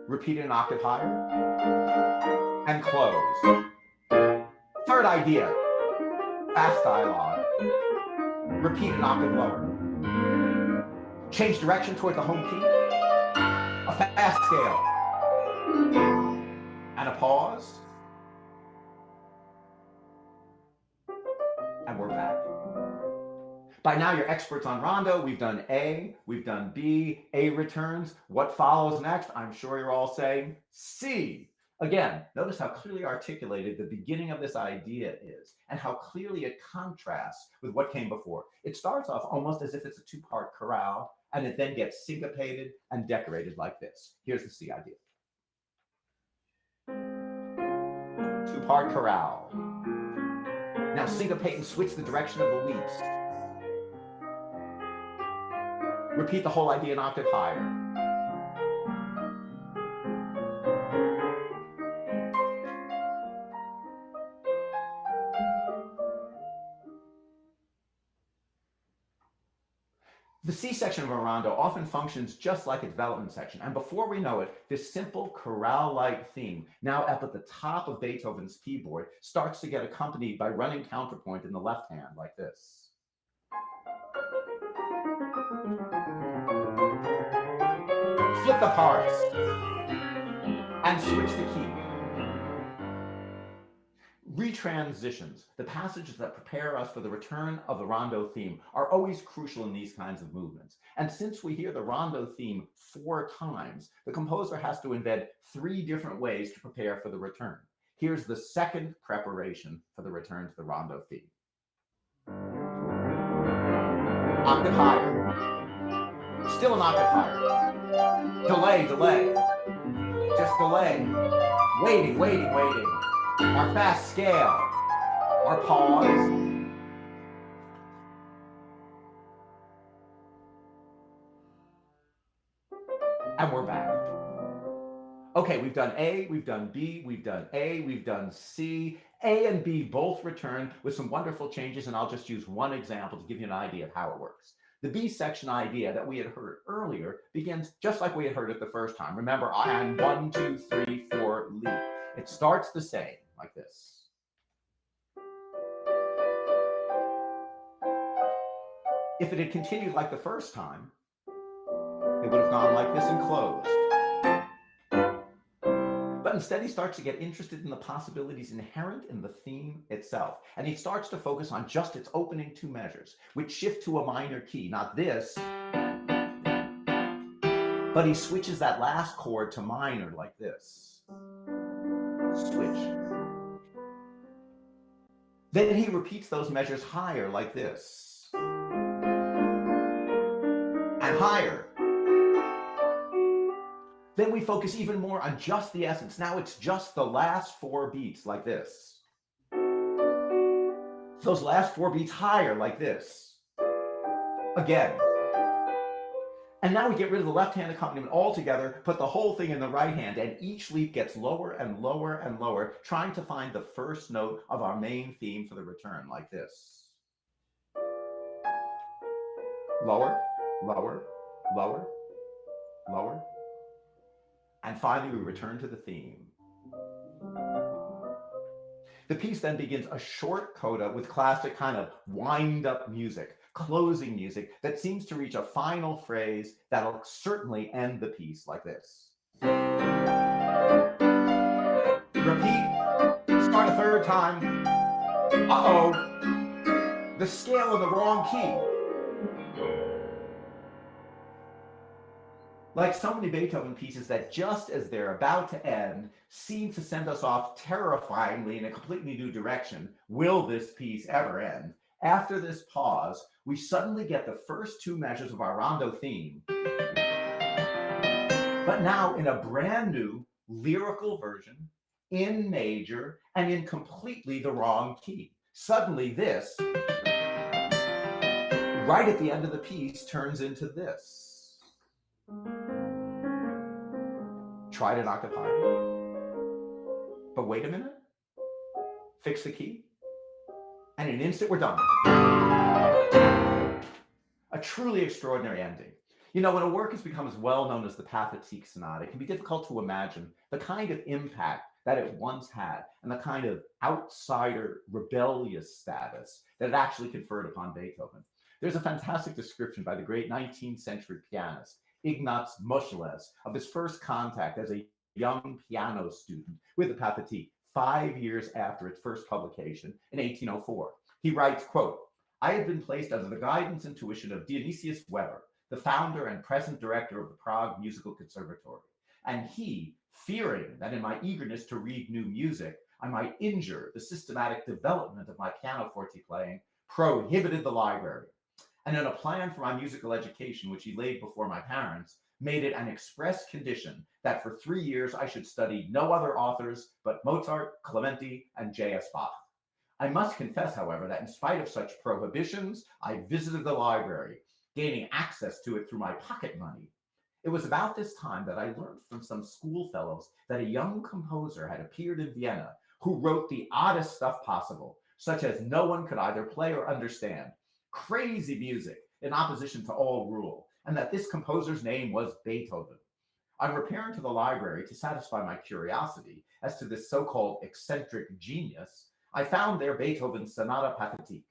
Repeat an octave higher, and close. Third idea, fast dialogue. Repeat an octave lower. Change direction toward the home key, a fast scale, and a pause. And we're back. By now, you're experts on rondo. We've done A, we've done B, A returns. What follows next? I'm sure you're all saying C. Again, notice how clearly articulated the beginning of this idea is and how clearly it contrasts with what came before. It starts off almost as if it's a 2-part chorale, and it then gets syncopated and decorated like this. Here's the C idea. 2-part chorale. Now syncopate and switch the direction of the leaps. Repeat the whole idea an octave higher. The C section of a rondo often functions just like a development section. And before we know it, this simple chorale-like theme, now up at the top of Beethoven's keyboard, starts to get accompanied by running counterpoint in the left hand like this. Flip the parts and switch the key. Retransitions, the passages that prepare us for the return of the rondo theme, are always crucial in these kinds of movements. And since we hear the rondo theme 4 times, the composer has to embed 3 different ways to prepare for the return. Here's the second preparation for the return to the rondo theme. Octave higher. Still an octave higher. Delay, delay. Just delay. Waiting, waiting, waiting. Our fast scale. Our pause. And we're back. Okay, we've done A, we've done B, we've done A, we've done C. A and B both return with some wonderful changes, and I'll just use one example to give you an idea of how it works. The B section idea that we had heard earlier begins just like we had heard it the first time. Remember, and 1, 2, 3, 4, leap. It starts the same, like this. If it had continued like the first time, it would have gone like this and closed. But instead, he starts to get interested in the possibilities inherent in the theme itself. And he starts to focus on just its opening two measures, which shift to a minor key, not this, but he switches that last chord to minor like this. Switch. Then he repeats those measures higher like this. And higher. Then we focus even more on just the essence. Now it's just the last four beats like this. Those last four beats higher like this. Again. And now we get rid of the left hand accompaniment altogether, put the whole thing in the right hand, and each leap gets lower and lower and lower, trying to find the first note of our main theme for the return like this. Lower, lower, lower, lower. And finally, we return to the theme. The piece then begins a short coda with classic kind of wind-up music, closing music that seems to reach a final phrase that'll certainly end the piece like this. Repeat, start a third time. Uh-oh, the scale in the wrong key. Like so many Beethoven pieces that just as they're about to end, seem to send us off terrifyingly in a completely new direction. Will this piece ever end? After this pause, we suddenly get the first two measures of our Rondo theme, but now in a brand new lyrical version, in major, and in completely the wrong key. Suddenly this, right at the end of the piece, turns into this. Try an octave higher. But wait a minute. Fix the key. And in an instant, we're done. A truly extraordinary ending. You know, when a work has become as well known as the Pathétique Sonata, it can be difficult to imagine the kind of impact that it once had and the kind of outsider rebellious status that it actually conferred upon Beethoven. There's a fantastic description by the great 19th century pianist Ignaz Moscheles of his first contact as a young piano student with the Pathétique 5 years after its first publication in 1804. He writes, quote, "I had been placed under the guidance and tuition of Dionysius Weber, the founder and present director of the Prague Musical Conservatory, and he, fearing that in my eagerness to read new music, I might injure the systematic development of my pianoforte playing, prohibited the library. And in a plan for my musical education, which he laid before my parents, made it an express condition that for 3 years I should study no other authors but Mozart, Clementi, and J.S. Bach. I must confess, however, that in spite of such prohibitions, I visited the library, gaining access to it through my pocket money. It was about this time that I learned from some schoolfellows that a young composer had appeared in Vienna who wrote the oddest stuff possible, such as no one could either play or understand, crazy music in opposition to all rule, and that this composer's name was Beethoven. On repairing to the library to satisfy my curiosity as to this so-called eccentric genius, I found there Beethoven's Sonata Pathétique.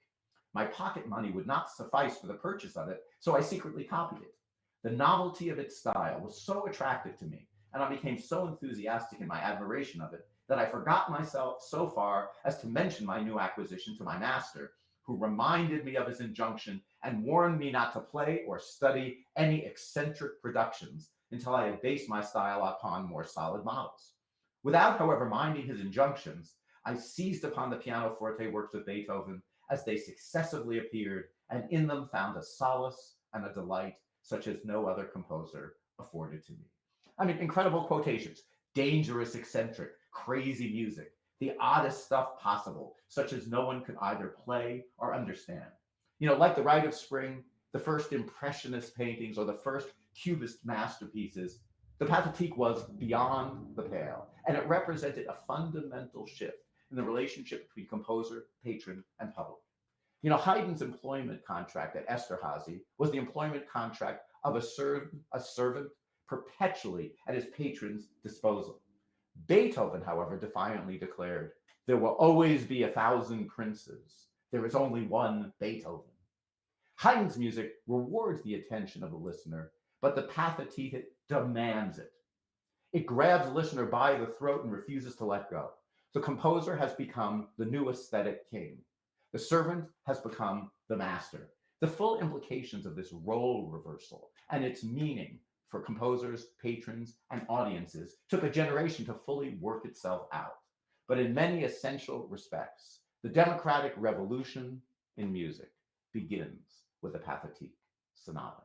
My pocket money would not suffice for the purchase of it, so I secretly copied it. The novelty of its style was so attractive to me, and I became so enthusiastic in my admiration of it, that I forgot myself so far as to mention my new acquisition to my master, who reminded me of his injunction and warned me not to play or study any eccentric productions until I had based my style upon more solid models. Without, however, minding his injunctions, I seized upon the pianoforte works of Beethoven as they successively appeared, and in them found a solace and a delight such as no other composer afforded to me." I mean, incredible quotations. Dangerous, eccentric, crazy music, the oddest stuff possible, such as no one could either play or understand. You know, like the Rite of Spring, the first Impressionist paintings, or the first Cubist masterpieces, the Pathétique was beyond the pale, and it represented a fundamental shift in the relationship between composer, patron, and public. You know, Haydn's employment contract at Esterhazy was the employment contract of a servant perpetually at his patron's disposal. Beethoven, however, defiantly declared, "There will always be 1,000 princes. There is only one Beethoven." Haydn's music rewards the attention of the listener, but the Pathétique demands it. It grabs the listener by the throat and refuses to let go. The composer has become the new aesthetic king. The servant has become the master. The full implications of this role reversal and its meaning for composers, patrons, and audiences took a generation to fully work itself out. But in many essential respects, the democratic revolution in music begins with the Pathétique Sonata.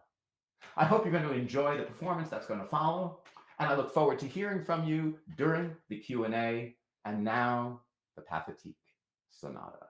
I hope you're going to enjoy the performance that's going to follow, and I look forward to hearing from you during the Q&A. And now, the Pathétique Sonata.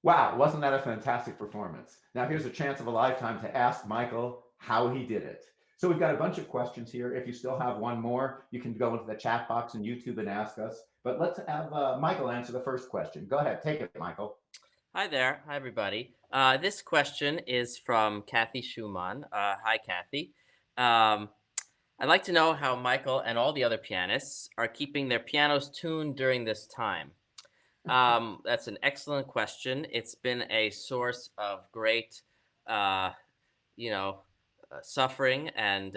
Wow, wasn't that a fantastic performance? Now here's a chance of a lifetime to ask Michael how he did it. So we've got a bunch of questions here. If you still have one more, you can go into the chat box on YouTube and ask us. But let's have Michael answer the first question. Go ahead, take it, Michael. Hi there. Hi, everybody. This question is from Kathy Schumann. Hi, Kathy. Um, I'd like to know how Michael and all the other pianists are keeping their pianos tuned during this time. That's an excellent question. It's been a source of great uh, you know, suffering and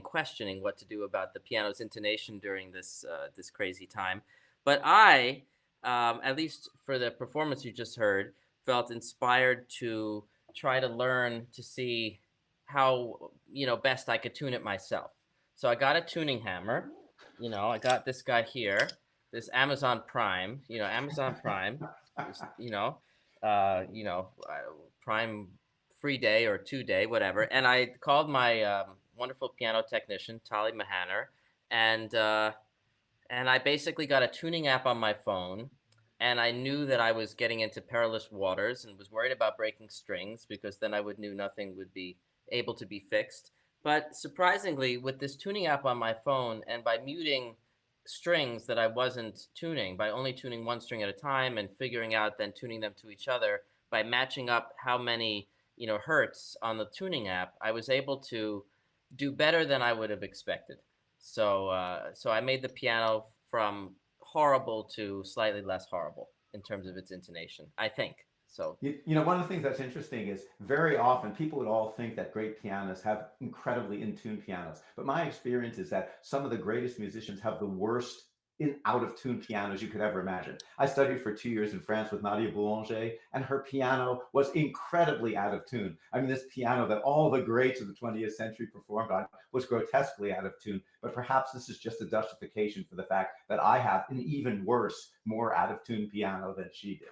questioning what to do about the piano's intonation during this crazy time. But I, at least for the performance you just heard, felt inspired to try to learn to see how best I could tune it myself. So I got a tuning hammer. I got this guy here, this Amazon Prime. Amazon Prime. Is, Prime free day or 2 day, whatever. And I called my wonderful piano technician, Tali Mahanner, and I basically got a tuning app on my phone. And I knew that I was getting into perilous waters and was worried about breaking strings because then I would knew nothing would be able to be fixed. But surprisingly, with this tuning app on my phone and by muting strings that I wasn't tuning, by only tuning one string at a time and figuring out then tuning them to each other, by matching up how many hertz on the tuning app, I was able to do better than I would have expected. So I made the piano from horrible to slightly less horrible in terms of its intonation, I think. So One of the things that's interesting is very often people would all think that great pianists have incredibly in tune pianos. But my experience is that some of the greatest musicians have the worst in out of tune pianos you could ever imagine. I studied for 2 years in France with Nadia Boulanger, and her piano was incredibly out of tune. I mean, this piano that all the greats of the 20th century performed on was grotesquely out of tune. But perhaps this is just a justification for the fact that I have an even worse, more out of tune piano than she did.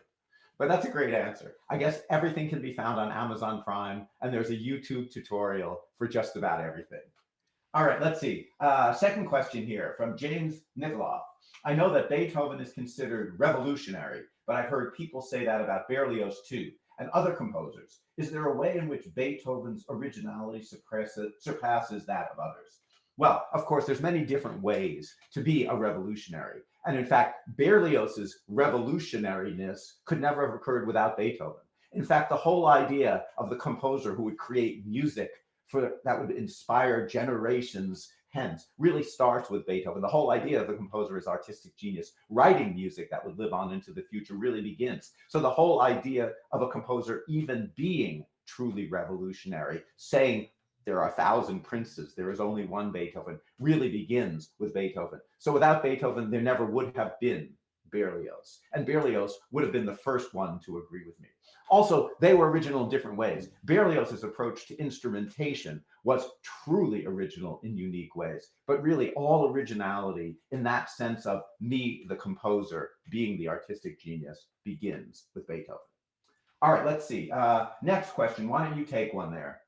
But that's a great answer. I guess everything can be found on Amazon Prime, and there's a YouTube tutorial for just about everything. All right, let's see. Second question here from James Nikoloff. I know that Beethoven is considered revolutionary, but I've heard people say that about Berlioz too, and other composers. Is there a way in which Beethoven's originality surpasses that of others? Well, of course, there's many different ways to be a revolutionary. And in fact, Berlioz's revolutionariness could never have occurred without Beethoven. In fact, the whole idea of the composer who would create music that would inspire generations hence really starts with Beethoven. The whole idea of the composer as artistic genius, writing music that would live on into the future, really begins. So the whole idea of a composer even being truly revolutionary, saying there are 1,000 princes, there is only one Beethoven, really begins with Beethoven. So without Beethoven, there never would have been Berlioz. And Berlioz would have been the first one to agree with me. Also, they were original in different ways. Berlioz's approach to instrumentation was truly original in unique ways, but really all originality in that sense of me, the composer, being the artistic genius, begins with Beethoven. All right, let's see. Next question. Why don't you take one there,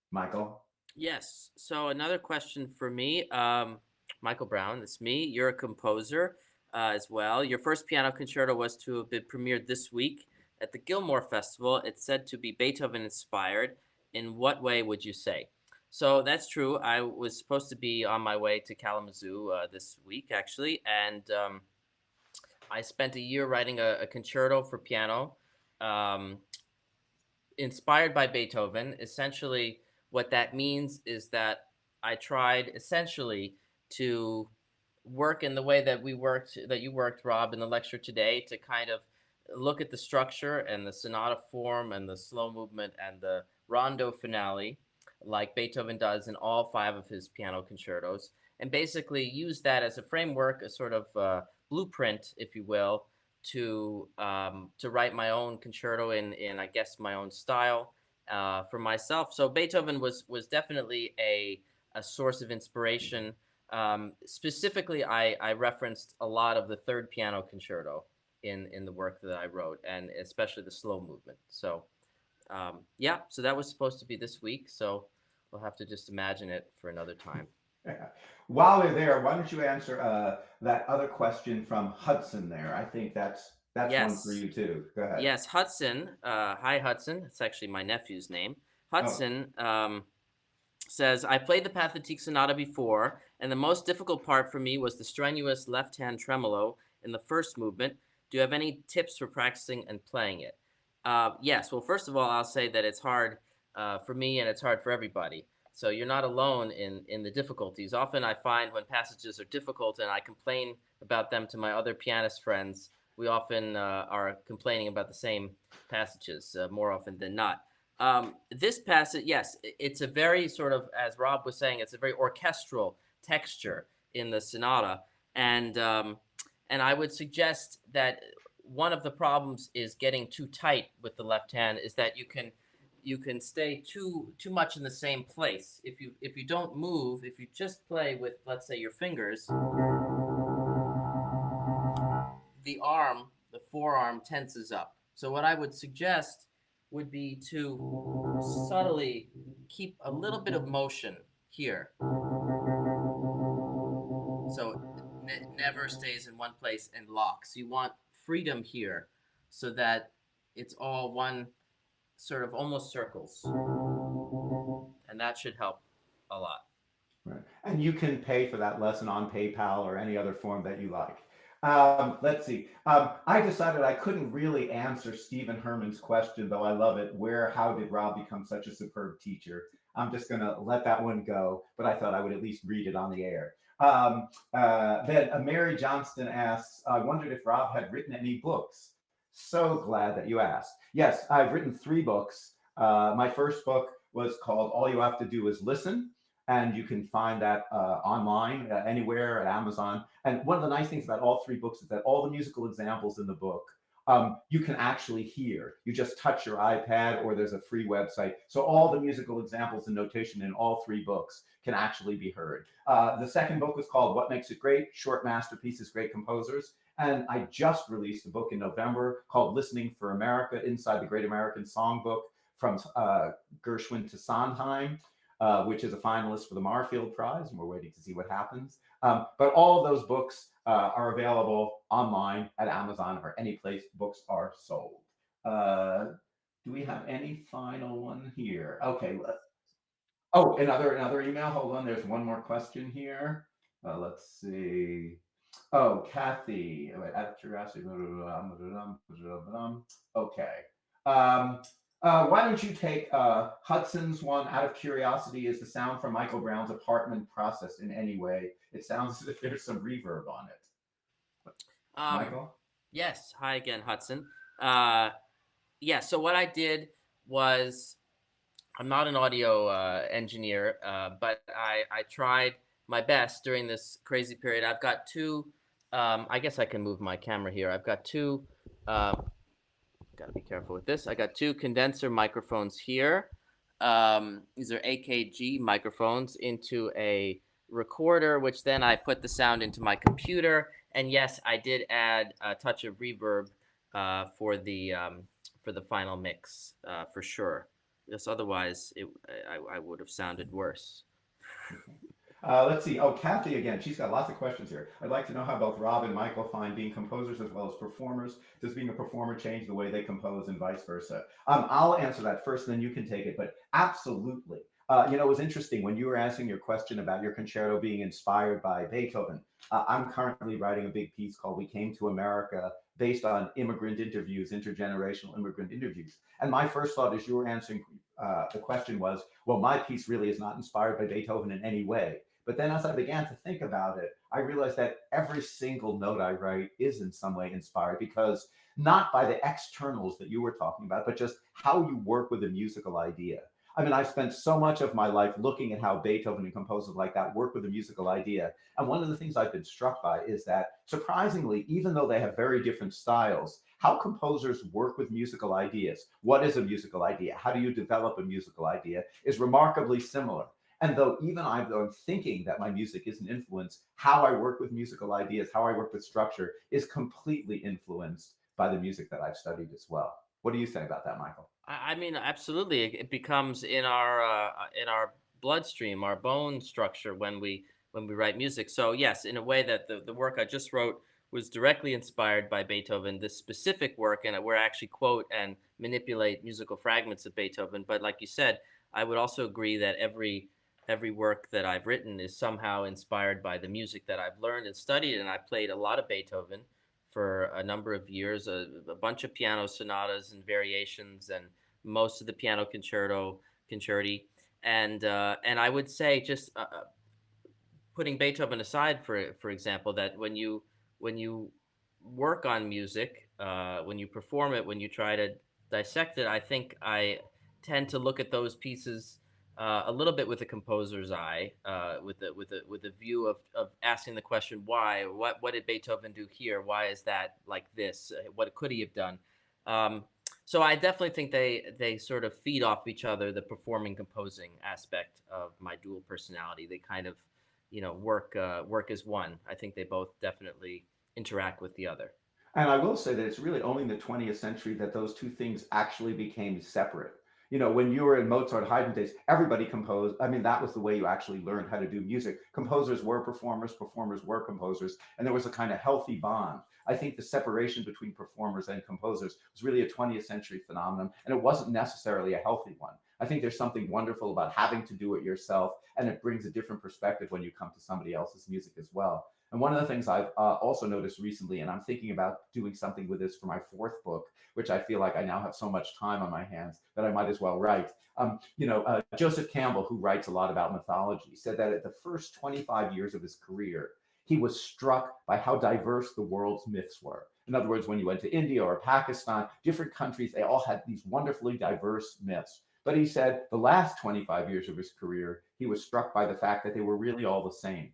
Michael? yes. So another question for me, Michael Brown. It's me. You're a composer as well. Your first piano concerto was to have been premiered this week at the Gilmore Festival. It's said to be Beethoven inspired. In what way would you say? So that's true. I was supposed to be on my way to Kalamazoo this week, actually, and I spent a year writing a concerto for piano. Um, Inspired by Beethoven. Essentially, what that means is that I tried essentially to work in the way that you worked, Rob, in the lecture today, to kind of look at the structure and the sonata form and the slow movement and the rondo finale, like Beethoven does in all five of his piano concertos, and basically use that as a framework, a sort of blueprint, if you will, to write my own concerto in I guess my own style for myself. So Beethoven was definitely a source of inspiration. Specifically, I referenced a lot of the third piano concerto in the work that I wrote, and especially the slow movement. So yeah, so that was supposed to be this week. So we'll have to just imagine it for another time. While we're there, why don't you answer that other question from Hudson there? I think that's That's one for Yes. you too. Go ahead. Yes, Hudson. Hi, Hudson. It's actually my nephew's name. Oh, Hudson says, I played the Pathétique Sonata before, and the most difficult part for me was the strenuous left-hand tremolo in the first movement. Do you have any tips for practicing and playing it? Yes. Well, first of all, I'll say that it's hard for me and it's hard for everybody. So you're not alone in the difficulties. Often I find when passages are difficult and I complain about them to my other pianist friends, we often are complaining about the same passages more often than not. This passage, yes, it's a very sort of, as Rob was saying, it's a very orchestral texture in the sonata, and I would suggest that one of the problems is getting too tight with the left hand. Is that you can stay too much in the same place if you don't move. If you just play with, let's say, your fingers, the forearm tenses up. So what I would suggest would be to subtly keep a little bit of motion here. So it never stays in one place and locks. You want freedom here so that it's all one sort of almost circles. And that should help a lot. right. And you can pay for that lesson on PayPal or any other form that you like. Let's see. I decided I couldn't really answer Stephen Herman's question, though I love it. How did Rob become such a superb teacher? I'm just going to let that one go, but I thought I would at least read it on the air. Then Mary Johnston asks, I wondered if Rob had written any books. So glad that you asked. Yes, I've written 3 books. My first book was called All You Have to Do Is Listen. And you can find that online, anywhere, at Amazon. And one of the nice things about all 3 books is that all the musical examples in the book you can actually hear. You just touch your iPad, or there's a free website. So all the musical examples and notation in all 3 books can actually be heard. The second book was called What Makes It Great? Short Masterpieces, Great Composers. And I just released a book in November called Listening for America, Inside the Great American Songbook, from Gershwin to Sondheim. Which is a finalist for the Marfield Prize, and we're waiting to see what happens. But all of those books are available online at Amazon or any place books are sold. Do we have any final one here? Okay. Oh, another email. Hold on. There's one more question here. Let's see. Oh, Kathy, out of curiosity. Okay. Why don't you take Hudson's one out of curiosity? Is the sound from Michael Brown's apartment processed in any way? It sounds as if there's some reverb on it. Michael? Yes. Hi again, Hudson. Yeah, so what I did was, I'm not an audio engineer, but I tried my best during this crazy period. I've got 2, I guess I can move my camera here. I've got 2, got to be careful with this. I got 2 condenser microphones here. These are AKG microphones into a recorder, which then I put the sound into my computer. And yes, I did add a touch of reverb for the final mix, for sure. Because otherwise, I would have sounded worse. Let's see. Oh, Kathy again. She's got lots of questions here. I'd like to know how both Rob and Michael find being composers as well as performers. Does being a performer change the way they compose and vice versa? I'll answer that first, then you can take it. But absolutely. It was interesting when you were answering your question about your concerto being inspired by Beethoven. I'm currently writing a big piece called We Came to America, based on immigrant interviews, intergenerational immigrant interviews. And my first thought as you were answering the question was, well, my piece really is not inspired by Beethoven in any way. But then as I began to think about it, I realized that every single note I write is in some way inspired, because not by the externals that you were talking about, but just how you work with a musical idea. I mean, I've spent so much of my life looking at how Beethoven and composers like that work with a musical idea. And one of the things I've been struck by is that, surprisingly, even though they have very different styles, how composers work with musical ideas, what is a musical idea, how do you develop a musical idea, is remarkably similar. And though even I'm thinking that my music isn't influenced, how I work with musical ideas, how I work with structure is completely influenced by the music that I've studied as well. What do you say about that, Michael? I mean, absolutely, it becomes in our bloodstream, our bone structure when we write music. So yes, in a way that the work I just wrote was directly inspired by Beethoven, this specific work, and where I actually quote and manipulate musical fragments of Beethoven. But like you said, I would also agree that every work that I've written is somehow inspired by the music that I've learned and studied. And I played a lot of Beethoven for a number of years, a bunch of piano sonatas and variations, and most of the piano concerti. And I would say, just putting Beethoven aside, for example, that when you work on music, when you perform it, when you try to dissect it, I think I tend to look at those pieces a little bit with a composer's eye, with a view of asking the question, why? What did Beethoven do here? Why is that like this? What could he have done? Um, so I definitely think they sort of feed off each other. The performing composing aspect of my dual personality, they kind of work as one. I think they both definitely interact with the other. And I will say that it's really only in the 20th century that those two things actually became separate. When you were in Mozart, Haydn days, everybody composed. I mean, that was the way you actually learned how to do music. Composers were performers, performers were composers, and there was a kind of healthy bond. I think the separation between performers and composers was really a 20th century phenomenon, and it wasn't necessarily a healthy one. I think there's something wonderful about having to do it yourself, and it brings a different perspective when you come to somebody else's music as well. And one of the things I've also noticed recently, and I'm thinking about doing something with this for my fourth book, which I feel like I now have so much time on my hands that I might as well write. Joseph Campbell, who writes a lot about mythology, said that at the first 25 years of his career, he was struck by how diverse the world's myths were. In other words, when you went to India or Pakistan, different countries, they all had these wonderfully diverse myths. But he said the last 25 years of his career, he was struck by the fact that they were really all the same.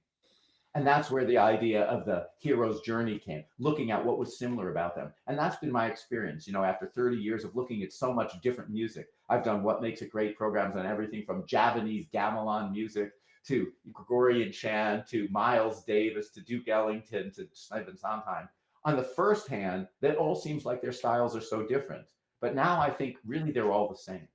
And that's where the idea of the hero's journey came, looking at what was similar about them. And that's been my experience, after 30 years of looking at so much different music. I've done What Makes It Great programs on everything from Javanese gamelan music to Gregorian chant to Miles Davis to Duke Ellington to Stephen Sondheim. On the first hand, that all seems like their styles are so different. But now I think really they're all the same.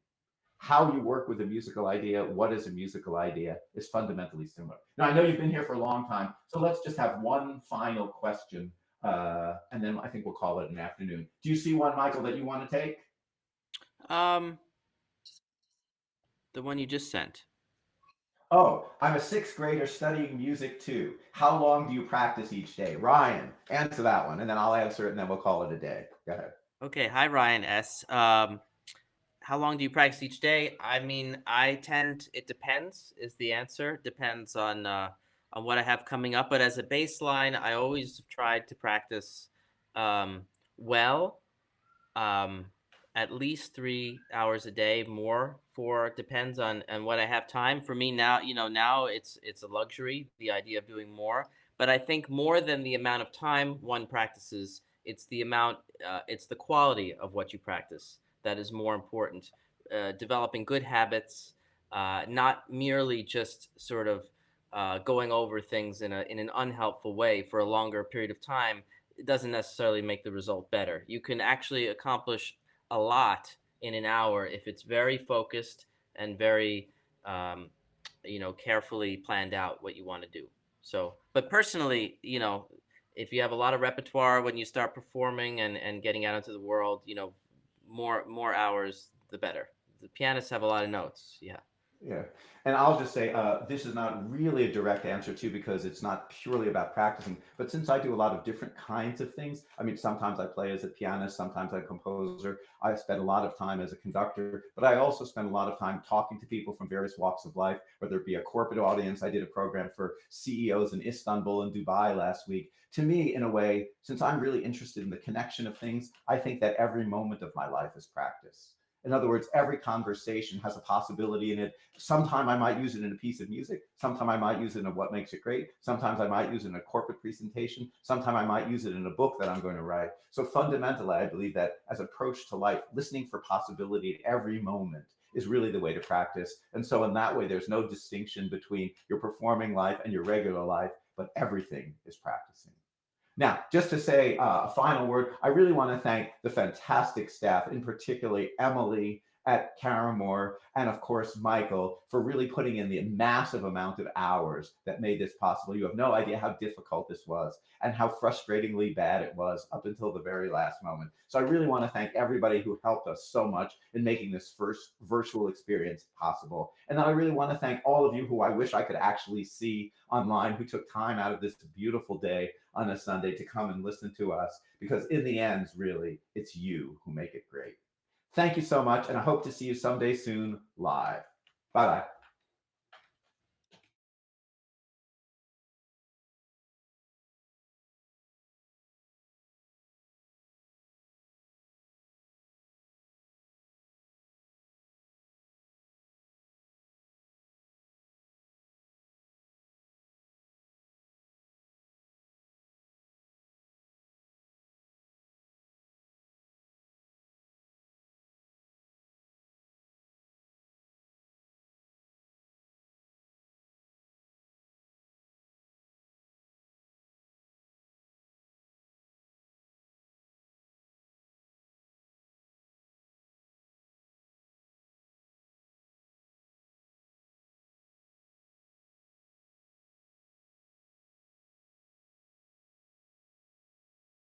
How you work with a musical idea, what is a musical idea, is fundamentally similar. Now, I know you've been here for a long time, so let's just have one final question, and then I think we'll call it an afternoon. Do you see one, Michael, that you want to take? Um, the one you just sent. Oh, I'm a sixth grader studying music too. How long do you practice each day? Ryan, answer that one, and then I'll answer it, and then we'll call it a day. Go ahead. Okay, hi Ryan S. How long do you practice each day? I mean, it depends is the answer. Depends on what I have coming up. But as a baseline, I always tried to practice um, well, um, at least 3 hours a day, more depends on what I have time. For me now, now it's a luxury, the idea of doing more. But I think more than the amount of time one practices, it's the quality of what you practice that is more important. Developing good habits, not merely just sort of going over things in an unhelpful way for a longer period of time. It doesn't necessarily make the result better. You can actually accomplish a lot in an hour if it's very focused and very carefully planned out what you want to do. So, but personally, if you have a lot of repertoire when you start performing and getting out into the world, more hours the better. The pianists have a lot of notes. Yeah. Yeah. And I'll just say this is not really a direct answer to because it's not purely about practicing. But since I do a lot of different kinds of things, I mean, sometimes I play as a pianist, sometimes I'm a composer. I spend a lot of time as a conductor, but I also spend a lot of time talking to people from various walks of life, whether it be a corporate audience. I did a program for CEOs in Istanbul and Dubai last week. To me, in a way, since I'm really interested in the connection of things, I think that every moment of my life is practice. In other words, every conversation has a possibility in it. Sometime I might use it in a piece of music. Sometime I might use it in What Makes It Great. Sometimes I might use it in a corporate presentation. Sometime I might use it in a book that I'm going to write. So fundamentally, I believe that as an approach to life, listening for possibility at every moment is really the way to practice. And so in that way, there's no distinction between your performing life and your regular life, but everything is practicing. Now, just to say a final word, I really want to thank the fantastic staff, in particularly Emily at Caramoor, and of course, Michael, for really putting in the massive amount of hours that made this possible. You have no idea how difficult this was and how frustratingly bad it was up until the very last moment. So I really want to thank everybody who helped us so much in making this first virtual experience possible. And then I really want to thank all of you who I wish I could actually see online, who took time out of this beautiful day on a Sunday to come and listen to us, because in the end, really, it's you who make it great. Thank you so much, and I hope to see you someday soon live. Bye-bye.